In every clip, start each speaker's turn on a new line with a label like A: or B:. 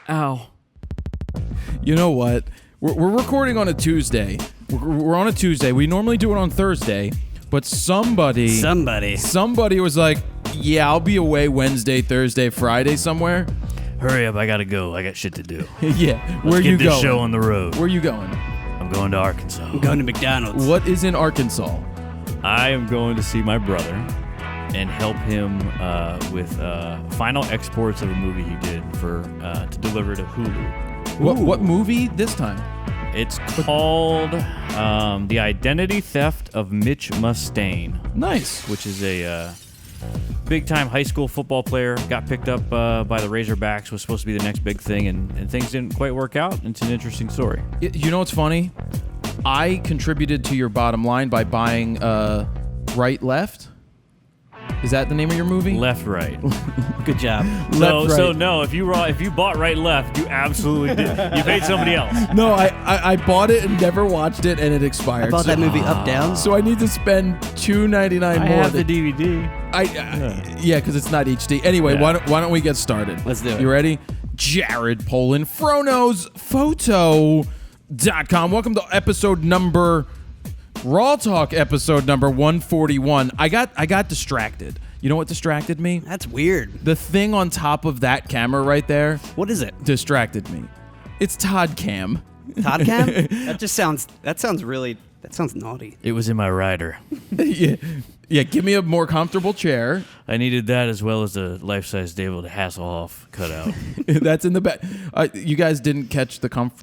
A: Ow.
B: You know what? We're recording on a Tuesday. We're on a Tuesday. We normally do it on Thursday, but somebody was like, yeah, I'll be away Wednesday, Thursday, Friday somewhere.
A: Hurry up, I gotta go. I got shit to do.
B: Yeah.
A: Let's
B: you
A: get this
B: going?
A: show on the road.
B: Where are you going?
A: I'm going to Arkansas.
C: I'm going to McDonald's.
B: What is in Arkansas?
A: I am going to see my brother and help him with final exports of a movie he did for to deliver to Hulu.
B: What movie this time?
A: It's called The Identity Theft of Mitch Mustaine.
B: Nice.
A: Which is a big-time high school football player. Got picked up by the Razorbacks. Was supposed to be the next big thing, and things didn't quite work out. It's an interesting story.
B: You know what's funny? I contributed to your bottom line by buying Right Left. Is that the name of your movie?
A: Left Right.
C: Good job.
A: So no, if you bought Right Left, you absolutely did. You paid somebody else.
B: No, I bought it and never watched it, and it expired.
C: I bought that movie Up Down.
B: So I need to spend $2.99 more.
A: I have the DVD.
B: Yeah, because it's not HD. Anyway, why don't we get started?
C: Let's do it.
B: You ready? Jared Polin, FroKnowsPhoto.com. Welcome to RAWtalk episode number 141. I got distracted. You know what distracted me?
C: That's weird.
B: The thing on top of that camera right there
C: What is it?
B: distracted me. It's Todd Cam.
C: Todd Cam? That sounds naughty.
A: It was in my rider.
B: Yeah, give me a more comfortable chair.
A: I needed that as well as a life-size David Hasselhoff cutout.
B: That's in the back. You guys didn't catch the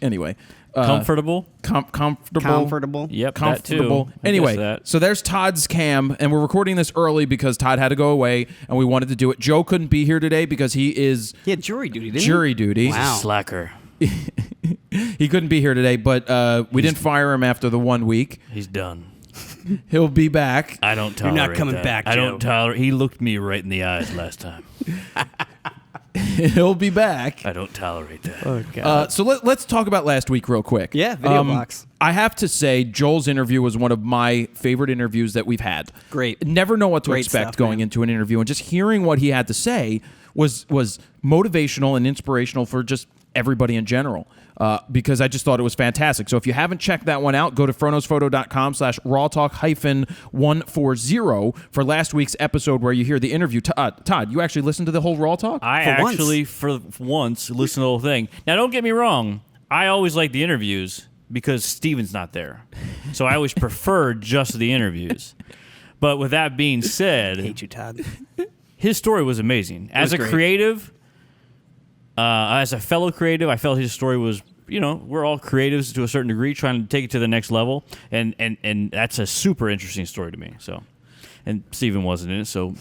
B: anyway.
A: Comfortable?
C: Comfortable.
A: Yep,
B: Comfortable.
A: that too.
B: Anyway, so there's Todd's cam, and we're recording this early because Todd had to go away, and we wanted to do it. Joe couldn't be here today because he is
C: He had jury duty, didn't he?
B: jury duty.
C: Wow.
A: Slacker.
B: He couldn't be here today, but we didn't fire him after the 1 week.
A: He's done.
B: He'll be back.
A: I don't
C: You're
A: tolerate
C: not coming
A: that.
C: back,
A: I don't
C: Joe.
A: tolerate. He looked me right in the eyes last time.
B: He'll be back.
A: I don't tolerate that.
C: Oh, God.
B: So let's talk about last week real quick.
C: Yeah, video box.
B: I have to say, Joel's interview was one of my favorite interviews that we've had.
C: Great.
B: Never know what to
C: Great
B: expect
C: stuff,
B: going
C: man.
B: into an interview, and just hearing what he had to say was motivational and inspirational for just everybody in general. Because I just thought it was fantastic. So if you haven't checked that one out, go to FroKnowsPhoto.com/RAWtalk-140 for last week's episode where you hear the interview. Todd, you actually listened to the whole Raw Talk?
A: For once, listened to the whole thing. Now, don't get me wrong. I always like the interviews because Steven's not there. So I always prefer just the interviews. But with that being said,
C: I hate you, Todd.
A: his story was amazing. As a
C: great.
A: creative, as a fellow creative, I felt his story was, we're all creatives to a certain degree, trying to take it to the next level, and that's a super interesting story to me. So, and Steven wasn't in it, so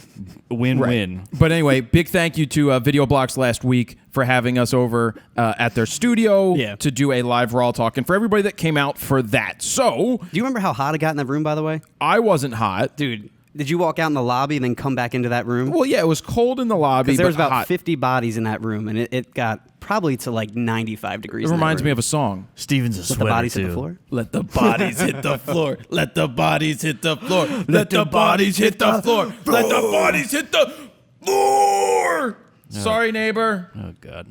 A: win-win.
B: Right. But anyway, big thank you to Video Blocks last week for having us over at their studio to do a live Raw Talk, and for everybody that came out for that. So,
C: Do you remember how hot it got in that room, by the way?
B: I wasn't hot.
C: Dude, did you walk out in the lobby and then come back into that room?
B: Well, yeah, it was cold in the lobby,
C: Because there was
B: but
C: about
B: hot.
C: 50 bodies in that room, and it got probably to like 95 degrees.
B: It reminds me of a song.
A: Steven's a
C: Let
A: sweater,
C: the bodies
A: too.
C: hit the floor.
B: Let the bodies hit the floor. Let the bodies hit the floor. Let the bodies hit the floor. Let the bodies hit the floor. Sorry, neighbor.
A: Oh, God.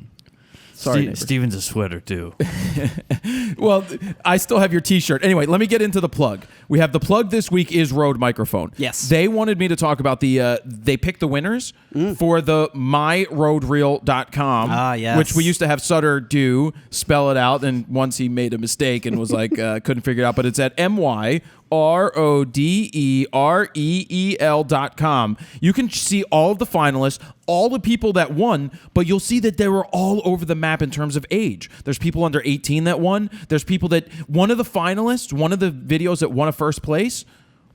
B: Sorry, neighbor.
A: Steven's a sweater, too.
B: Well, I still have your T-shirt. Anyway, let me get into the plug. We have the plug this week is Rode microphone.
C: Yes.
B: They wanted me to talk about they picked the winners for the myrodereel.com.
C: Ah, yes.
B: Which we used to have Sutter do, spell it out, and once he made a mistake and was like, couldn't figure it out, but it's at myrodereel.com. You can see all of the finalists, all the people that won, but you'll see that they were all over the map in terms of age. There's people under 18 that won. There's people that, one of the finalists, one of the videos that won a first place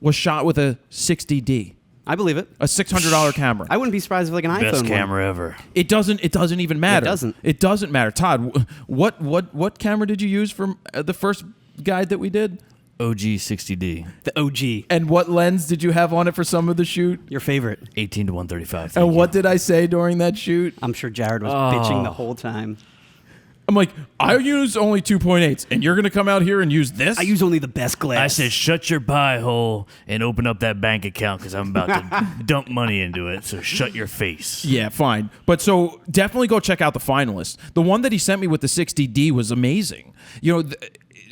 B: was shot with a 60D.
C: I believe it.
B: A $600 camera.
C: I wouldn't be surprised if like an iPhone
A: Best
C: won.
A: camera ever.
B: It doesn't even matter.
C: It doesn't.
B: It doesn't matter. Todd, what camera did you use for the first guide that we did?
A: OG 60D.
C: The OG.
B: And what lens did you have on it for some of the shoot?
C: Your favorite.
A: 18 to 135.
B: And what did I say during that shoot?
C: I'm sure Jared was bitching the whole time.
B: I'm like, I use only 2.8s, and you're going to come out here and use this?
C: I use only the best glass.
A: I said, shut your pie hole and open up that bank account because I'm about to dump money into it. So shut your face.
B: Yeah, fine. But so definitely go check out the finalists. The one that he sent me with the 60D was amazing. You know,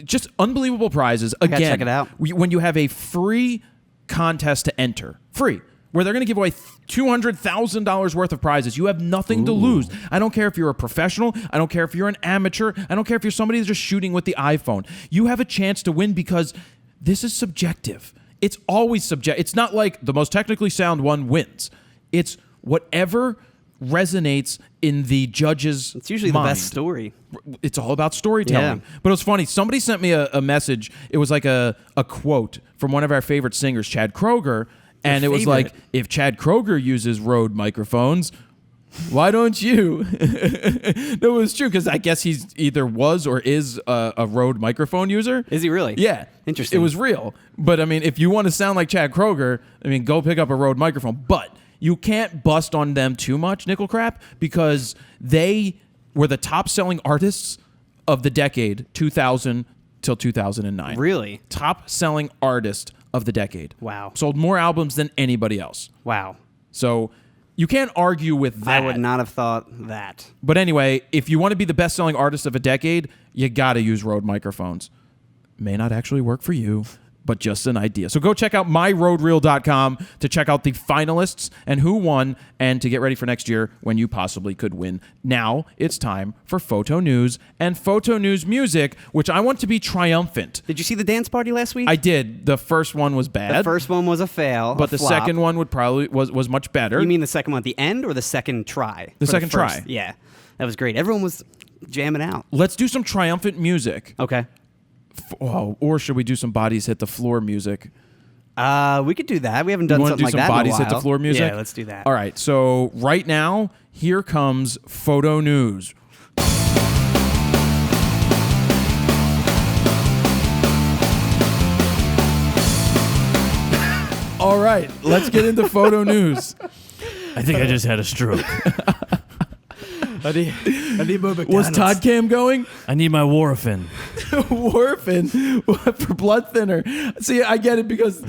B: just unbelievable prizes. Again,
C: check it out.
B: When you have a free contest to enter, free, where they're going to give away $200,000 worth of prizes. You have nothing to lose. I don't care if you're a professional. I don't care if you're an amateur. I don't care if you're somebody that's just shooting with the iPhone. You have a chance to win because this is subjective. It's always subjective. It's not like the most technically sound one wins. It's whatever resonates in the judge's
C: It's usually
B: mind.
C: the best story.
B: It's all about storytelling.
C: Yeah.
B: But it was funny. Somebody sent me a message. It was like a quote from one of our favorite singers, Chad Kroeger. And it was
C: favorite.
B: like, if Chad Kroeger uses Rode microphones, why don't you? No, it was true because I guess he's either was or is a Rode microphone user.
C: Is he really?
B: Yeah.
C: Interesting.
B: It was real. But I mean, if you want to sound like Chad Kroeger, I mean, go pick up a Rode microphone. But you can't bust on them too much, nickel crap, because they were the top selling artists of the decade, 2000 till 2009.
C: Really?
B: Top selling artist of the decade.
C: Wow.
B: Sold more albums than anybody else.
C: Wow.
B: So you can't argue with that.
C: I would not have thought that.
B: But anyway, if you want to be the best selling artist of a decade, you got to use Rode microphones. May not actually work for you, but just an idea. So go check out myroadreel.com to check out the finalists and who won and to get ready for next year when you possibly could win. Now it's time for photo news and photo news music, which I want to be triumphant.
C: Did you see the dance party last week?
B: I did. The first one was bad.
C: The first one was a fail.
B: but
C: a
B: the
C: flop.
B: second one would probably was much better.
C: You mean the second one at the end or the second try?
B: The
C: For
B: second
C: first?
B: try.
C: Yeah. That was great. Everyone was jamming out.
B: Let's do some triumphant music.
C: Okay.
B: Oh, or should we do some bodies hit the floor music?
C: We could do that. We haven't done
B: You want
C: something
B: to do
C: like
B: some
C: that in a
B: bodies hit the
C: while.
B: floor music?
C: Yeah, let's do that.
B: All right. So right now, here comes photo news. All right, let's get into photo news.
A: I think I just had a stroke.
C: I need more
B: Was Todd Cam going?
A: I need my Warfin.
B: Warfin for blood thinner. See, I get it because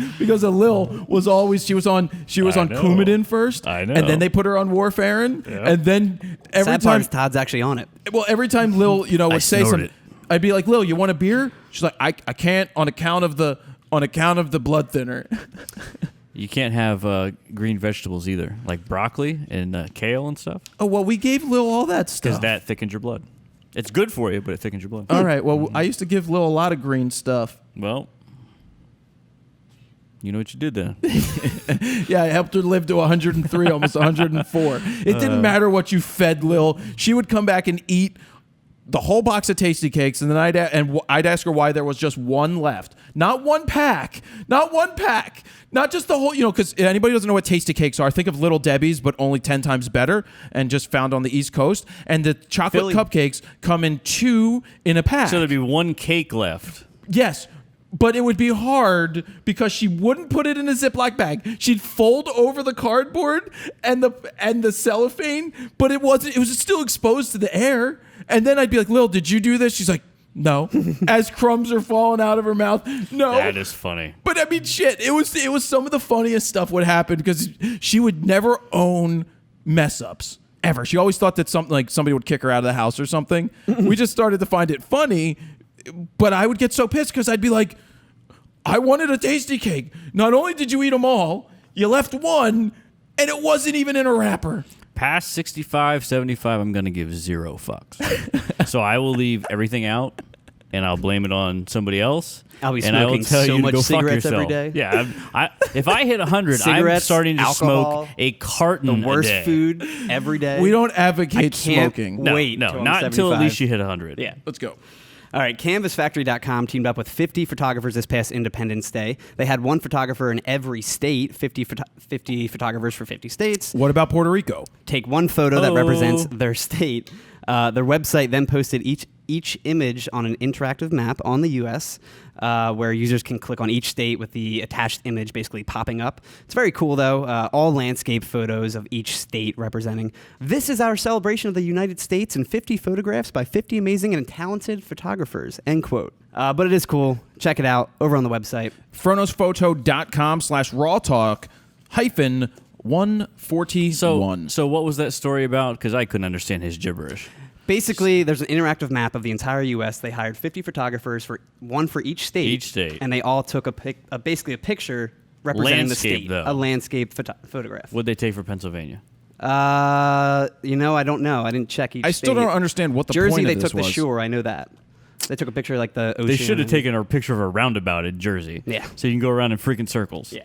B: of Lil was always she was on
A: I know.
B: Coumadin first.
A: I know.
B: And then they put her on Warfarin.
A: Yeah.
B: And then every
C: Sad part
B: time
C: is Todd's actually on it.
B: every time Lil, would say
A: snorted.
B: something, I'd be like, Lil, you want a beer? She's like, I can't on account of the blood thinner.
A: You can't have green vegetables either, like broccoli and kale and stuff,
B: Oh well, we gave Lil all that
A: because
B: stuff.
A: that thickens your blood. It's good for you, but it thickens your blood.
B: All right. Well, I used to give Lil a lot of green stuff.
A: Well, you know what you did then.
B: Yeah, I helped her live to 103, almost 104. It didn't matter what you fed Lil. She would come back and eat the whole box of Tasty Cakes, and then I'd ask her why there was just one left. Not one pack. Not one pack. Not just the whole, because anybody who doesn't know what Tasty Cakes are, think of Little Debbie's, but only 10 times better and just found on the East Coast. And the chocolate
C: Philly.
B: cupcakes come in 2 in a pack.
A: So there'd be one cake left.
B: Yes, but it would be hard because she wouldn't put it in a Ziploc bag. She'd fold over the cardboard and the cellophane, but it was still exposed to the air. And then I'd be like, Lil, did you do this? She's like, no. As crumbs are falling out of her mouth. No.
A: That is funny.
B: But I mean, shit, it was some of the funniest stuff would happen because she would never own mess ups. Ever. She always thought that somebody would kick her out of the house or something. We just started to find it funny, but I would get so pissed because I'd be like, I wanted a Tasty Cake. Not only did you eat them all, you left one, and it wasn't even in a wrapper.
A: Past 65, 75, I'm going to give 0 fucks. So I will leave everything out, and I'll blame it on somebody else.
C: I'll be
A: and I will
C: smoking
A: tell
C: so
A: you to
C: much
A: go fuck
C: cigarettes
A: yourself.
C: every day.
A: Yeah, if I hit 100, I'm
C: Cigarettes,
A: starting to
C: alcohol,
A: smoke a carton
C: The worst
A: a day.
C: food every day.
B: We don't advocate
C: I can't
B: smoking.
A: No,
C: Wait
A: no,
C: till I'm
A: not until at
C: 75.
A: least you hit 100.
C: Yeah.
B: Let's go.
C: All right, CanvasFactory.com teamed up with 50 photographers this past Independence Day. They had one photographer in every state, 50 photographers for 50 states.
B: What about Puerto Rico?
C: Take one photo that represents their state. Their website then posted each each image on an interactive map on the U.S., where users can click on each state with the attached image basically popping up. It's very cool, though. All landscape photos of each state representing, "This is our celebration of the United States and 50 photographs by 50 amazing and talented photographers," end quote. But it is cool. Check it out over on the website.
B: FroKnowsPhoto.com/RAWtalk-141.
A: So what was that story about? Because I couldn't understand his gibberish.
C: Basically, there's an interactive map of the entire U.S. They hired 50 photographers, one for each state.
A: Each state.
C: And they all took basically a picture representing the
A: Landscape,
C: state.
A: though.
C: A landscape photograph.
A: What'd they take for Pennsylvania?
C: I don't know. I didn't check each
B: I
C: state.
B: still don't understand what the
C: Jersey,
B: point of
C: they
B: this
C: took
B: was.
C: the shore. I know that. They took a picture of, like, the ocean.
A: They should have taken a picture of a roundabout in Jersey.
C: Yeah.
A: So you can go around in freaking circles.
C: Yeah.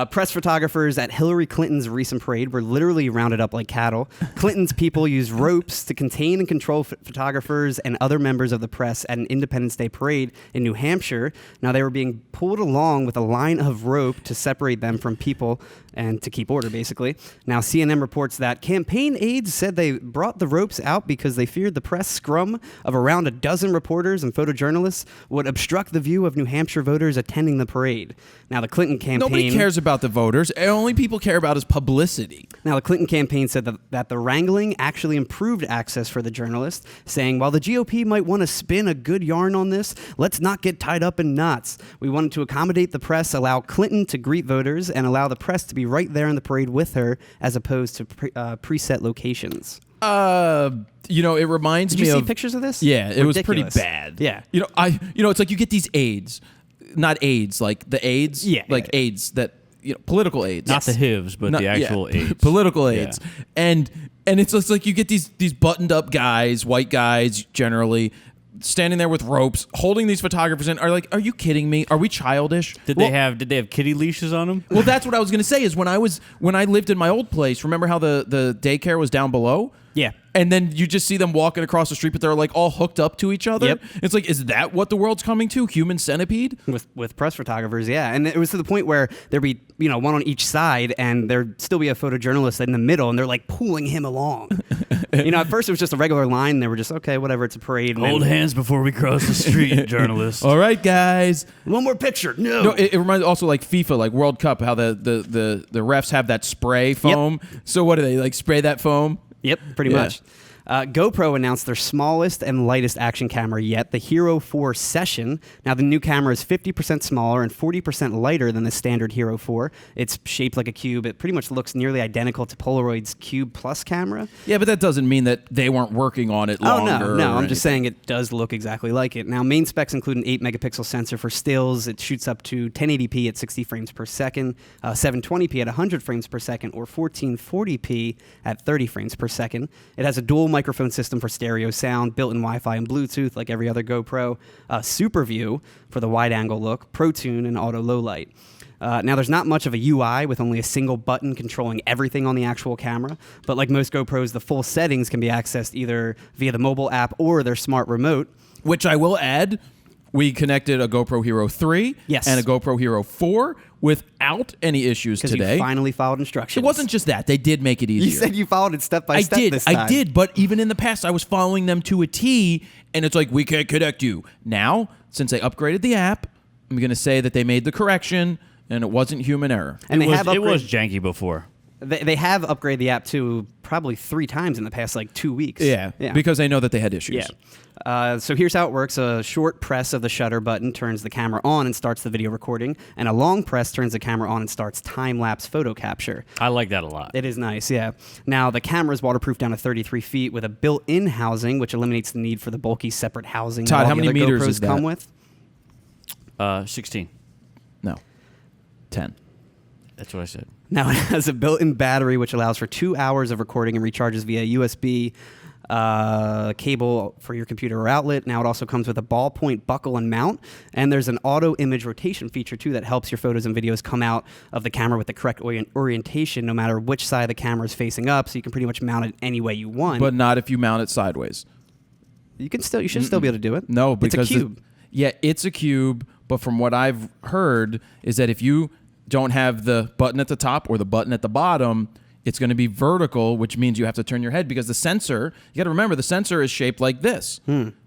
C: Press photographers at Hillary Clinton's recent parade were literally rounded up like cattle. Clinton's people used ropes to contain and control photographers and other members of the press at an Independence Day parade in New Hampshire. Now, they were being pulled along with a line of rope to separate them from people and to keep order, basically. Now, CNN reports that campaign aides said they brought the ropes out because they feared the press scrum of around a dozen reporters and photojournalists would obstruct the view of New Hampshire voters attending the parade. Now, the Clinton campaign...
B: Nobody cares about the voters. Only people care about is publicity.
C: Now, the Clinton campaign said that the wrangling actually improved access for the journalists, saying, while the GOP might want to spin a good yarn on this, let's not get tied up in knots. We wanted to accommodate the press, allow Clinton to greet voters, and allow the press to be right there in the parade with her, as opposed to preset locations.
B: It reminds
C: Did
B: me
C: you see
B: of
C: pictures of this?
B: Yeah, it was pretty
C: Ridiculous.
B: bad.
C: Yeah.
B: It's like you get these aides, not AIDS, like the AIDS,
C: Yeah,
B: like
C: yeah.
B: AIDS that political AIDS,
A: Not the HIVs, but the actual AIDS.
B: political AIDS,
A: Yeah.
B: and it's just like you get these buttoned up guys, white guys generally, standing there with ropes, holding these photographers in. Are you kidding me? Are we childish?
A: Did they have kitty leashes on them?
B: Well, that's what I was going to say. Is when I lived in my old place. Remember how the daycare was down below?
C: Yeah.
B: And then you just see them walking across the street, but they're like all hooked up to each other.
C: Yep.
B: It's like, is that what the world's coming to? Human centipede?
C: With press photographers, yeah. And it was to the point where there'd be, one on each side, and there'd still be a photojournalist in the middle, and they're like pulling him along. At first it was just a regular line. They were just, okay, whatever, it's a parade. And
A: Hold
C: then,
A: hands before we cross the street, journalists.
B: All right, guys.
C: one more picture. No.
B: No, it reminds also like FIFA, like World Cup, how the refs have that spray foam. So what do they like spray that foam?
C: Yep, pretty
B: Yeah.
C: much. GoPro announced their smallest and lightest action camera yet, the Hero 4 Session. Now, the new camera is 50% smaller and 40% lighter than the standard Hero 4. It's shaped like a cube. It pretty much looks nearly identical to Polaroid's Cube Plus camera.
B: Yeah, but that doesn't mean that they weren't working on it longer.
C: Oh, no.
B: or
C: I'm just saying it does look exactly like it. Now, main specs include an 8-megapixel sensor for stills. It shoots up to 1080p at 60 frames per second, 720p at 100 frames per second, or 1440p at 30 frames per second. It has a dual microphone system for stereo sound, built-in Wi-Fi and Bluetooth like every other GoPro, Super View for the wide-angle look, Pro Tune, and Auto Low Light. Now, there's not much of a UI with only a single button controlling everything on the actual camera, but like most GoPros, the full settings can be accessed either via the mobile app or their smart remote.
B: Which I will add, we connected a GoPro Hero 3
C: Yes.
B: and a GoPro Hero 4 without any issues
C: Because
B: today.
C: you finally followed instructions.
B: It wasn't just that. They did make it easier.
C: You said you followed it step by step this time.
B: I did, but even in the past, I was following them to a T, and it's like, we can't connect you. Now, since they upgraded the app, I'm going to say that they made the correction, and it wasn't human error.
C: And
A: it
C: they
A: was janky before.
C: They have upgraded the app to probably 3 times in the past 2 weeks.
B: Yeah, because they know that they had issues.
C: Yeah. So here's how it works. A short press of the shutter button turns the camera on and starts the video recording, and a long press turns the camera on and starts time-lapse photo capture.
A: I like that a lot.
C: It is nice, yeah. Now, the camera is waterproof down to 33 feet with a built-in housing, which eliminates the need for the bulky separate housing
B: Todd,
C: that all
B: how
C: the
B: many
C: other
B: meters
C: GoPros
B: is that?
C: come with.
A: 16.
B: No. 10.
A: That's what I said.
C: Now, it has a built-in battery, which allows for 2 hours of recording and recharges via USB cable for your computer or outlet. Now, it also comes with a ballpoint buckle and mount, and there's an auto image rotation feature, too, that helps your photos and videos come out of the camera with the correct orientation, no matter which side the camera is facing up, so you can pretty much mount it any way you want.
B: But not if you mount it sideways.
C: you should still be able to do it.
B: No, because
C: it's a cube.
B: It's a cube, but from what I've heard is that if you don't have the button at the top or the button at the bottom, It's going to be vertical, which means you have to turn your head because the sensor, you got to remember, the sensor is shaped like this.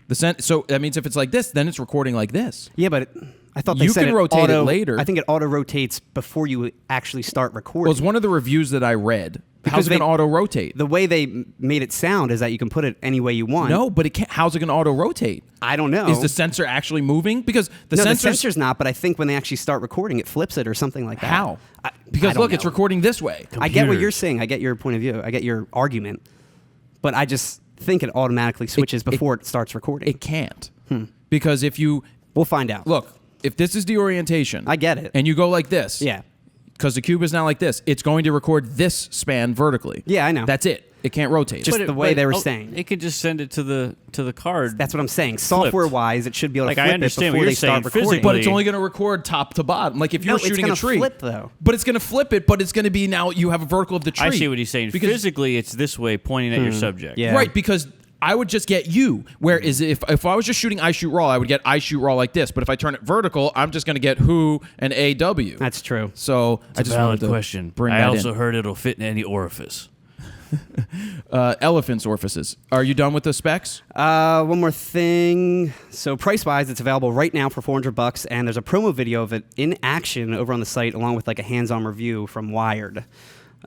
B: So that means if it's like this, then it's recording like this.
C: Yeah, but I thought they
B: You
C: said
B: can rotate it later.
C: I think it auto rotates before you actually start recording.
B: Well, it's one of the reviews that I read. How's it going to auto rotate?
C: The way they made it sound is that you can put it any way you want.
B: No, but it can't. How's it going to auto rotate?
C: I don't know.
B: Is the sensor actually moving? Because the
C: the sensor's not, but I think when they actually start recording, it flips it or something like that.
B: How?
C: I
B: Because
C: don't
B: look, it's
C: know.
B: recording this way.
C: I get what you're saying. I get your point of view. I get your argument. But I just think it automatically switches before it starts recording.
B: It can't. Because if you
C: We'll find out.
B: look, if this is the orientation,
C: I get it.
B: and you go like this,
C: Yeah.
B: because the cube is now like this, it's going to record this span vertically.
C: Yeah, I know.
B: That's it. It can't rotate.
C: Just the way they were saying.
A: It could just send it to the card.
C: That's what I'm saying. Software-wise, it should be able to
A: Like, I
C: flip
A: understand
C: it
A: what
C: before
A: you're
C: they start
A: saying
C: recording.
A: physically.
B: But it's only going to record top to bottom. Like if you're
C: No, it's
B: shooting a
C: gonna
B: tree.
C: flip, though.
B: But it's going to flip it, but it's going to be now you have a vertical of the tree.
A: I see what he's saying.
B: Because-
A: Physically, it's this way, pointing at your subject.
C: Yeah.
B: Right, because I would just get you. Whereas if I was just shooting I shoot raw, I would get I shoot raw like this. But if I turn it vertical, I'm just going to get who and AW.
C: That's true.
B: So I just
A: Valid
B: wanted to
A: question.
B: bring
A: I
B: that
A: also
B: in.
A: heard it'll fit in any orifice.
B: Elephants orifices. Are you done with the specs?
C: One more thing. So price-wise, it's available right now for $400, and there's a promo video of it in action over on the site, along with like a hands-on review from Wired.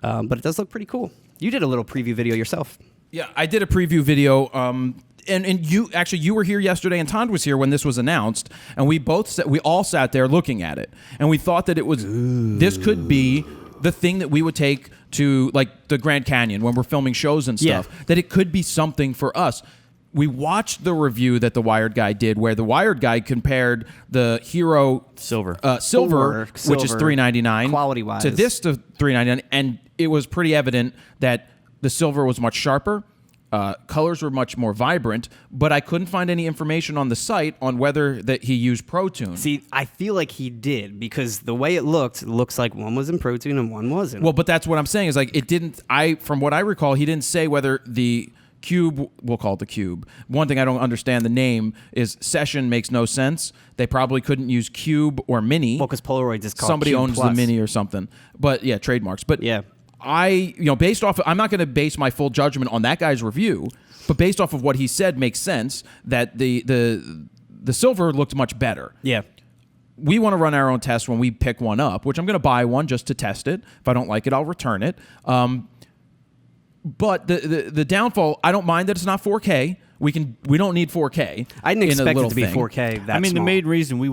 C: But it does look pretty cool. You did a little preview video yourself.
B: Yeah, I did a preview video. And you were here yesterday, and Todd was here when this was announced, and we all sat there looking at it, and we thought that this could be the thing that we would take to like the Grand Canyon when we're filming shows and stuff.
C: Yeah.
B: That it could be something for us. We watched the review that the Wired guy did, where the Wired guy compared the Hero
A: Silver.
B: Silver, which is $399
C: quality-wise.
B: to this to $399, and it was pretty evident that the Silver was much sharper. Colors were much more vibrant, but I couldn't find any information on the site on whether that he used Pro Tune.
C: See, I feel like he did, because the way it looks like one was in Pro Tune and one wasn't.
B: Well, but that's what I'm saying is like it didn't. From what I recall, he didn't say whether the Cube. We'll call it the Cube. One thing I don't understand the name is Session makes no sense. They probably couldn't use Cube or Mini.
C: well, because Polaroids is called
B: Somebody
C: Cube
B: owns
C: Plus.
B: the Mini or something. But yeah, trademarks. But
C: Yeah.
B: based off, I'm not going to base my full judgment on that guy's review, but based off of what he said, makes sense that the Silver looked much better.
C: Yeah.
B: We want to run our own test when we pick one up, which I'm going to buy one just to test it. If I don't like it, I'll return it. But the downfall, I don't mind that it's not 4K. We don't need 4K.
C: I didn't
B: in a
C: expect it
B: little
C: to be
B: thing.
C: 4K. That
A: I mean,
C: small.
A: the main reason we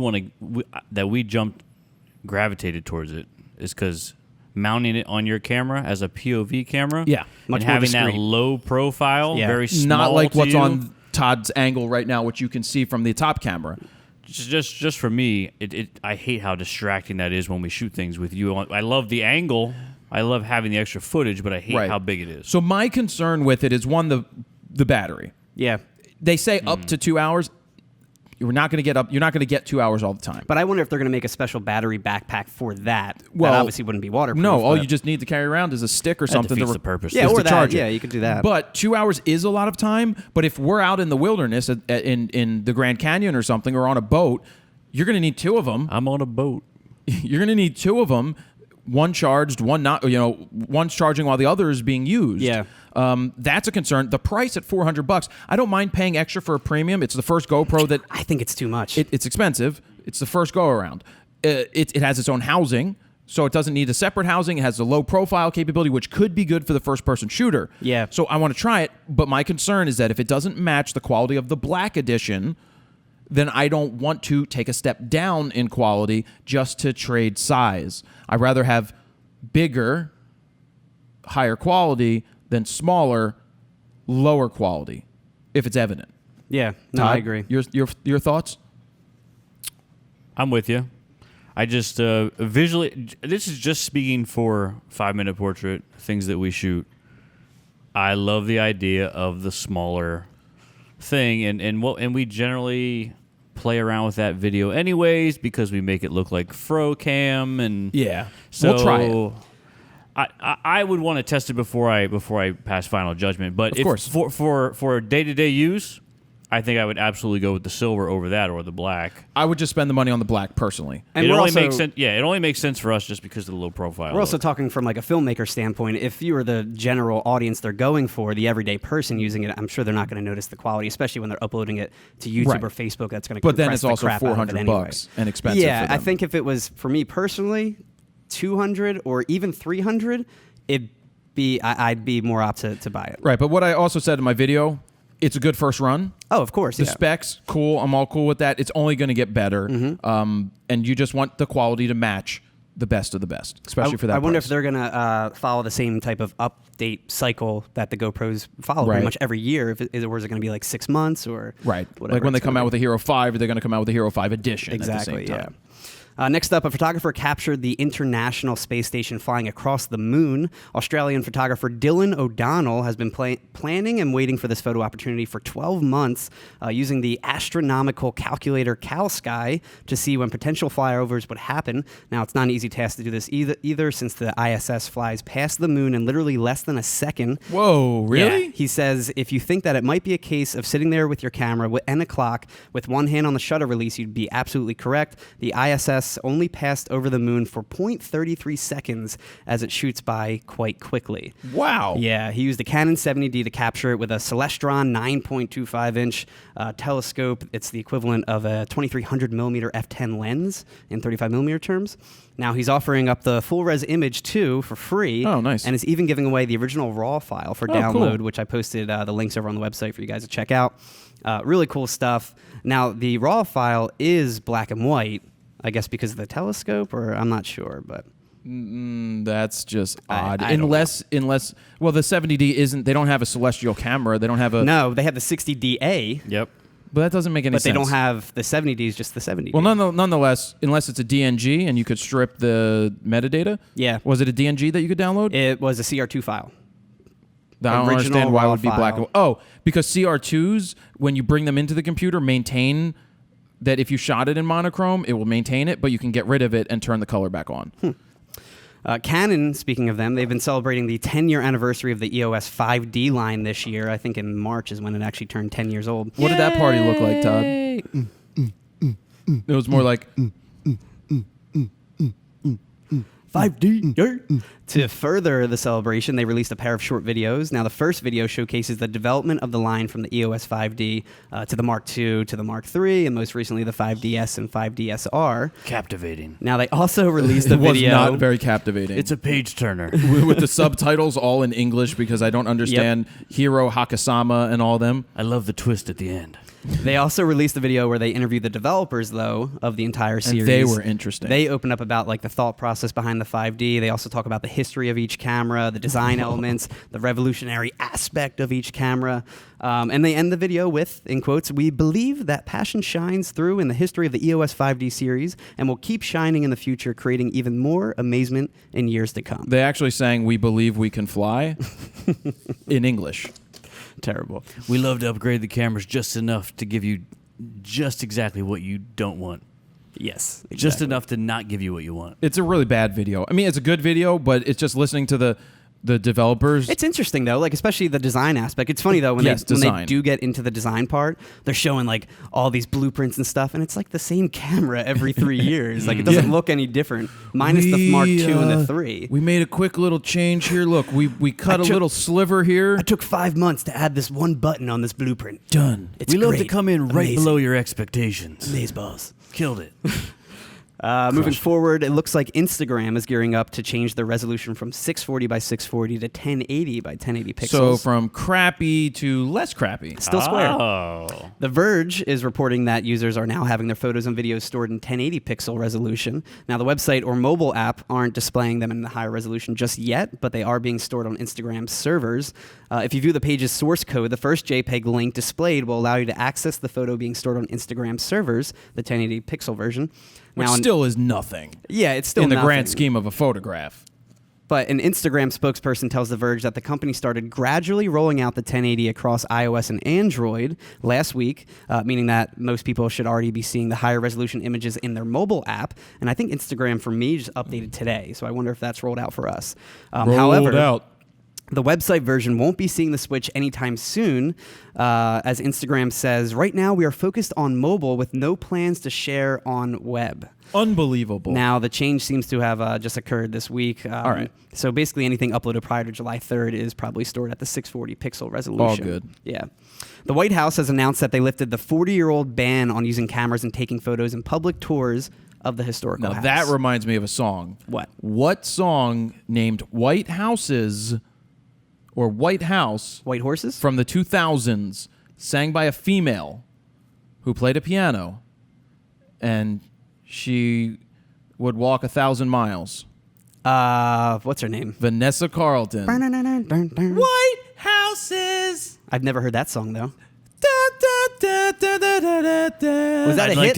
A: gravitated towards it is because mounting it on your camera as a POV camera,
B: Yeah,
C: much
A: and
C: more
A: having that
C: discreet.
A: low profile,
C: Yeah.
A: very small,
B: Not like
A: to
B: what's
A: you.
B: on Todd's angle right now, which you can see from the top camera.
A: Just for me, I hate how distracting that is when we shoot things with you. I love the angle. I love having the extra footage, but I hate
B: Right.
A: how big it is.
B: So my concern with it is one, the battery.
C: Yeah.
B: They say up to 2 hours. You're not going to get 2 hours all the time.
C: But I wonder if they're going to make a special battery backpack for that.
B: Well,
C: that obviously wouldn't be waterproof.
B: No, all
C: but-
B: you just need to carry around is a stick or
A: That
B: something.
A: defeats the purpose.
C: Yeah,
B: just
C: or
B: to
C: that.
B: charge it.
C: Yeah, you could do that.
B: But 2 hours is a lot of time. But if we're out in the wilderness in the Grand Canyon or something, or on a boat, you're going to need two of them.
A: I'm on a boat.
B: You're going to need two of them. One charged, one not. One's charging while the other is being used.
C: Yeah.
B: That's a concern. The price at $400. I don't mind paying extra for a premium. It's the first GoPro that
C: I think it's too much.
B: it's expensive. It's the first go around. It has its own housing, so it doesn't need a separate housing. It has the low profile capability, which could be good for the first person shooter.
C: Yeah.
B: So I want to try it, but my concern is that if it doesn't match the quality of the black edition, then I don't want to take a step down in quality just to trade size. I'd rather have bigger, higher quality than smaller, lower quality, if it's evident.
C: yeah. No,
B: Todd,
C: I agree.
B: Your thoughts?
A: I'm with you. I just visually. This is just speaking for 5-minute portrait things that we shoot. I love the idea of the smaller thing, and we generally play around with that video anyways because we make it look like FroCam, and
B: Yeah.
A: so
B: We'll try it.
A: I would want to test it before I pass final judgment. But
B: Of course.
A: for day-to-day use, I think I would absolutely go with the silver over that or the black.
B: I would just spend the money on the black personally.
C: And
A: It
C: we're
A: only
C: also,
A: makes sense. Yeah, it only makes sense for us just because of the low profile.
C: we're also talking from like a filmmaker standpoint. If you are the general audience they're going for, the everyday person using it, I'm sure they're not going to notice the quality, especially when they're uploading it to YouTube
B: Right.
C: or Facebook. That's going to
B: But then
C: compress
B: it's
C: the
B: also
C: crap out of it
B: $400
C: anyway.
B: and expensive.
C: Yeah,
B: for them.
C: I think if it was for me personally, 200 or even 300, I'd be more apt to buy it.
B: Right, but what I also said in my video, it's a good first run.
C: Oh, of course.
B: The
C: Yeah.
B: specs, cool. I'm all cool with that. It's only going to get better.
C: Mm-hmm.
B: And you just want the quality to match the best of the best, especially for that
C: I wonder
B: price.
C: if they're gonna follow the same type of update cycle that the GoPros follow
B: Right.
C: pretty much every year. Or is it going to be like 6 months or
B: Right.
C: whatever
B: Like when they
C: it's
B: come
C: gonna
B: out
C: be.
B: with the Hero 5, they're going to come out with the Hero 5 Edition at the
C: Exactly.
B: same time.
C: Yeah. Next up, a photographer captured the International Space Station flying across the moon. Australian photographer Dylan O'Donnell has been planning and waiting for this photo opportunity for 12 months, using the astronomical calculator CalSky to see when potential flyovers would happen. Now, it's not an easy task to do this either since the ISS flies past the moon in literally less than a second.
B: Whoa, really?
C: Yeah. He says if you think that it might be a case of sitting there with your camera and a clock with one hand on the shutter release, you'd be absolutely correct. The ISS only passed over the moon for 0.33 seconds as it shoots by quite quickly.
B: Wow.
C: Yeah, he used a Canon 70D to capture it with a Celestron 9.25-inch telescope. It's the equivalent of a 2300 millimeter f10 lens in 35 millimeter terms. Now he's offering up the full res image too for free.
B: Oh, nice.
C: And is even giving away the original RAW file for
B: Oh,
C: download,
B: cool.
C: which I posted the links over on the website for you guys to check out. Really cool stuff. Now the RAW file is black and white, I guess because of the telescope, or I'm not sure, but
B: That's just odd.
C: I don't
B: unless, well, the 70D isn't. They don't have a celestial camera. They don't have a.
C: no, they have the 60DA,
A: Yep.
B: But that doesn't make any
C: but they
B: sense.
C: don't have the 70D. Is just the 70D.
B: Well, nonetheless, unless it's a DNG and you could strip the metadata.
C: Yeah.
B: Was it a DNG that you could download?
C: It was a CR2 file.
B: I don't
C: original
B: understand why it
C: raw
B: would be black and
C: file.
B: white. Oh, because CR2s, when you bring them into the computer, maintain that if you shot it in monochrome, it will maintain it, but you can get rid of it and turn the color back on.
C: Canon, speaking of them, they've been celebrating the 10-year anniversary of the EOS 5D line this year. I think in March is when it actually turned 10 years old.
B: What did that party look like, Todd? It was more like
C: 5D. To further the celebration, they released a pair of short videos. Now, the first video showcases the development of the line from the EOS 5D to the Mark II to the Mark III, and most recently the 5DS and 5DSR.
A: Captivating.
C: Now, they also released a
B: it was
C: video.
B: not very captivating.
A: It's a page turner.
B: with the subtitles all in English because I don't understand Hiro Hakasama and all them.
A: I love the twist at the end.
C: They also released a video where they interviewed the developers, though, of the entire series.
B: And they were interesting.
C: They open up about like the thought process behind the 5D. They also talk about the history of each camera, the design elements, the revolutionary aspect of each camera. And they end the video with, in quotes, "We believe that passion shines through in the history of the EOS 5D series and will keep shining in the future, creating even more amazement in years to come."
B: They actually sang "We Believe We Can Fly" in English.
C: Terrible.
A: We love to upgrade the cameras just enough to give you just exactly what you don't want.
C: Yes.
A: Just
C: exactly.
A: enough to not give you what you want.
B: It's a really bad video. I mean, it's a good video, but it's just listening to the developers.
C: It's interesting though, like especially the design aspect. It's funny though when
B: Yes,
C: they
B: design.
C: do get into the design part, they're showing like all these blueprints and stuff, and it's like the same camera every 3 years. Like it doesn't look any different, minus the Mark II and the 3.
B: We made a quick little change here. Look, we cut a little sliver here.
C: I took 5 months to add this one button on this blueprint.
B: Done.
C: It's
A: we love to
C: great.
A: come in right
C: Amazing.
A: below your expectations.
C: Amazeballs.
A: Killed it.
C: Moving forward, it looks like Instagram is gearing up to change the resolution from 640 by 640 to 1080 by 1080 pixels.
B: So from crappy to less crappy.
C: Still square.
A: Oh.
C: The Verge is reporting that users are now having their photos and videos stored in 1080 pixel resolution. Now, the website or mobile app aren't displaying them in the higher resolution just yet, but they are being stored on Instagram's servers. If you view the page's source code, the first JPEG link displayed will allow you to access the photo being stored on Instagram's servers, the 1080 pixel version.
B: Which
C: Now,
B: still is nothing
C: yeah, it's still
B: in the
C: nothing.
B: grand scheme of a photograph.
C: But an Instagram spokesperson tells The Verge that the company started gradually rolling out the 1080 across iOS and Android last week, meaning that most people should already be seeing the higher resolution images in their mobile app. And I think Instagram, for me, just updated today. So I wonder if that's rolled out for us.
B: Rolled out.
C: The website version won't be seeing the Switch anytime soon. As Instagram says, right now we are focused on mobile with no plans to share on web.
B: Unbelievable.
C: Now, the change seems to have just occurred this week.
B: All right.
C: So basically anything uploaded prior to July 3rd is probably stored at the 640 pixel resolution.
B: All good.
C: Yeah. The White House has announced that they lifted the 40-year-old ban on using cameras and taking photos in public tours of the historical
B: Now,
C: house.
B: that reminds me of a song.
C: What?
B: What song named White Houses or White House
C: White horses?
B: from the 2000s sang by a female who played a piano, and she would walk 1,000 miles? What's
C: her name?
B: Vanessa Carlton. White Houses.
C: I've never heard that song, though.
B: Was
C: that
A: I'd
C: a
A: like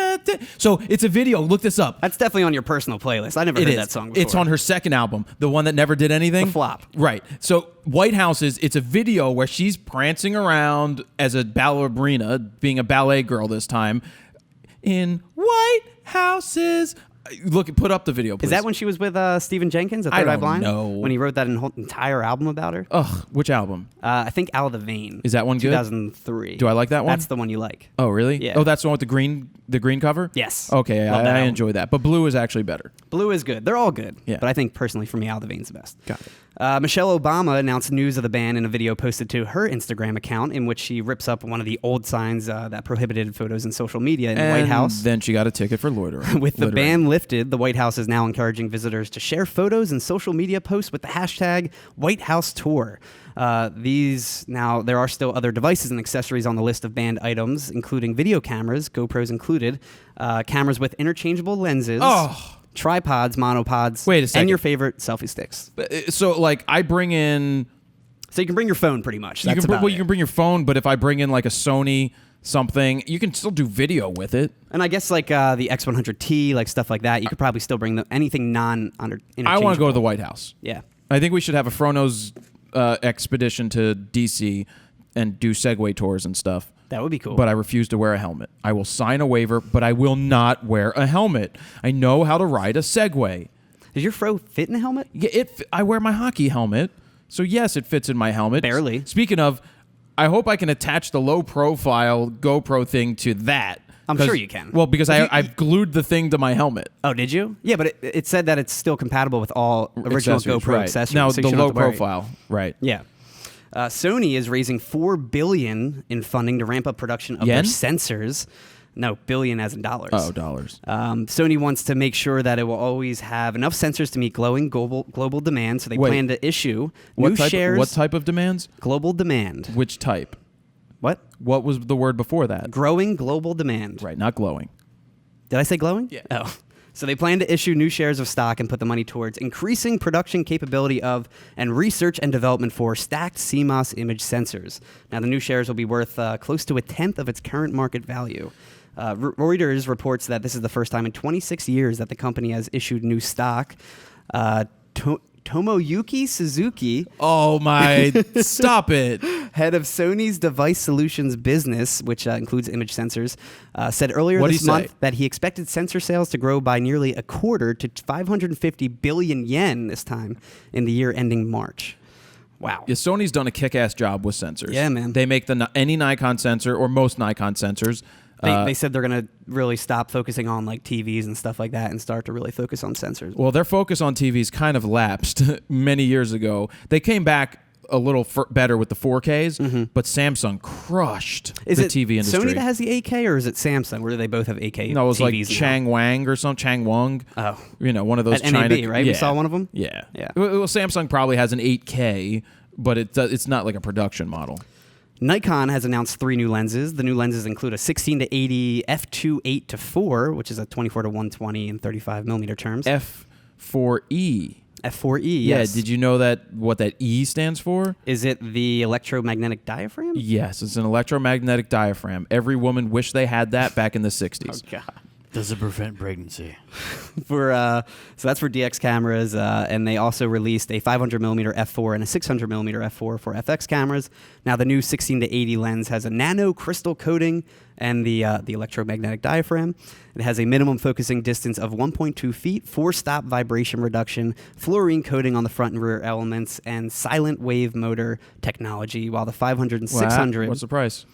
C: hit?
B: So it's a video. Look this up.
C: That's definitely on your personal playlist. I never
B: It
C: heard
B: is.
C: that song before.
B: It's on her second album, the one that never did anything.
C: The flop.
B: Right. So White Houses, it's a video where she's prancing around as a ballerina, being a ballet girl this time, in White Houses. Look, put up the video, please.
C: Is that when she was with Stephen Jenkins at
B: I
C: Third Eye
B: don't
C: Blind?
B: know.
C: When he wrote that entire album about her?
B: Ugh, which album?
C: I think Out of the Vein.
B: Is that one good?
C: 2003.
B: Do I like that one?
C: That's the one you like.
B: Oh, really?
C: Yeah.
B: Oh, that's the one with the green cover?
C: Yes.
B: Okay,
C: Love that
B: I
C: album.
B: enjoy that. But Blue is actually better.
C: Blue is good. They're all good.
B: Yeah.
C: But I think personally for me, Out of the Vein's the best.
B: Got it.
C: Michelle Obama announced news of the ban in a video posted to her Instagram account in which she rips up one of the old signs that prohibited photos in social media in the White House.
B: Then she got a ticket for loitering.
C: With the ban lifted, the White House is now encouraging visitors to share photos and social media posts with the hashtag White House Tour. There are still other devices and accessories on the list of banned items, including video cameras, GoPros included, cameras with interchangeable lenses, tripods, monopods,
B: Wait a second.
C: and your favorite selfie sticks.
B: So, like, I bring in...
C: So you can bring your phone pretty much.
B: You
C: That's
B: can,
C: about
B: you
C: it.
B: can bring your phone, but if I bring in, like, a Sony something, you can still do video with it.
C: And I guess like the X100T, like stuff like that, you could probably still bring anything non-interchangeable.
B: I want to go to the White House.
C: Yeah.
B: I think we should have a FroKnows expedition to D.C. and do Segway tours and stuff.
C: That would be cool.
B: But I refuse to wear a helmet. I will sign a waiver, but I will not wear a helmet. I know how to ride a Segway.
C: Does your fro fit in a helmet?
B: Yeah, I wear my hockey helmet, so yes, it fits in my helmet.
C: Barely.
B: Speaking of, I hope I can attach the low-profile GoPro thing to that.
C: I'm sure you can.
B: Well, because I've glued the thing to my helmet.
C: Oh, did you? Yeah, but it said that it's still compatible with all original
B: Accessories,
C: GoPro
B: right.
C: accessories.
B: Now,
C: so you
B: the
C: shouldn't
B: low
C: have to worry.
B: profile, right.
C: Yeah. Sony is raising $4 billion in funding to ramp up production of
B: Yen?
C: their sensors. No, billion as in dollars.
B: Oh, dollars.
C: Sony wants to make sure that it will always have enough sensors to meet glowing global demand, so they
B: Wait.
C: plan to issue new shares.
B: What type of demands?
C: Global demand.
B: Which type?
C: What?
B: What was the word before that?
C: Growing global demand.
B: Right, not glowing.
C: Did I say glowing?
B: Yeah.
C: Oh. So they plan to issue new shares of stock and put the money towards increasing production capability of and research and development for stacked CMOS image sensors. Now, the new shares will be worth close to 1/10 of its current market value. Reuters reports that this is the first time in 26 years that the company has issued new stock. Tomoyuki Suzuki,
B: Oh, my. Stop it.
C: head of Sony's device solutions business, which includes image sensors, said earlier
B: What'd
C: this
B: he say?
C: month that he expected sensor sales to grow by nearly a quarter to 550 billion yen this time in the year ending March. Wow.
B: Yeah, Sony's done a kick-ass job with sensors.
C: Yeah, man.
B: They make any Nikon sensor or most Nikon sensors.
C: They said they're going to really stop focusing on like TVs and stuff like that and start to really focus on sensors.
B: Well, their focus on TVs kind of lapsed many years ago. They came back a little better with the 4Ks, but Samsung crushed
C: Is
B: the
C: it
B: TV industry.
C: Sony that has the 8K or is it Samsung? Where do they both have 8K
B: No, it was
C: TVs
B: like
C: now?
B: Chang Wang or some Chang Wang.
C: Oh.
B: You know, one of those
C: At
B: China.
C: NAB, right? We saw one of them?
B: Yeah.
C: Yeah.
B: Well, Samsung probably has an 8K, but it's not like a production model.
C: Nikon has announced 3 new lenses. The new lenses include a 16 to 80 f2.8 to 4, which is a 24 to 120 and 35 millimeter terms.
B: F4E.
C: F4E,
B: Yeah,
C: yes.
B: did you know what that E stands for?
C: Is it the electromagnetic diaphragm?
B: Yes, it's an electromagnetic diaphragm. Every woman wished they had that back in the 60s.
C: Oh, God.
A: Does it prevent pregnancy?
C: So that's for DX cameras, and they also released a 500mm f4 and a 600mm f4 for FX cameras. Now the new 16 to 80 lens has a nano crystal coating and the electromagnetic diaphragm. It has a minimum focusing distance of 1.2 feet, 4-stop vibration reduction, fluorine coating on the front and rear elements, and silent wave motor technology. While the 500 and 600,
B: What's the price?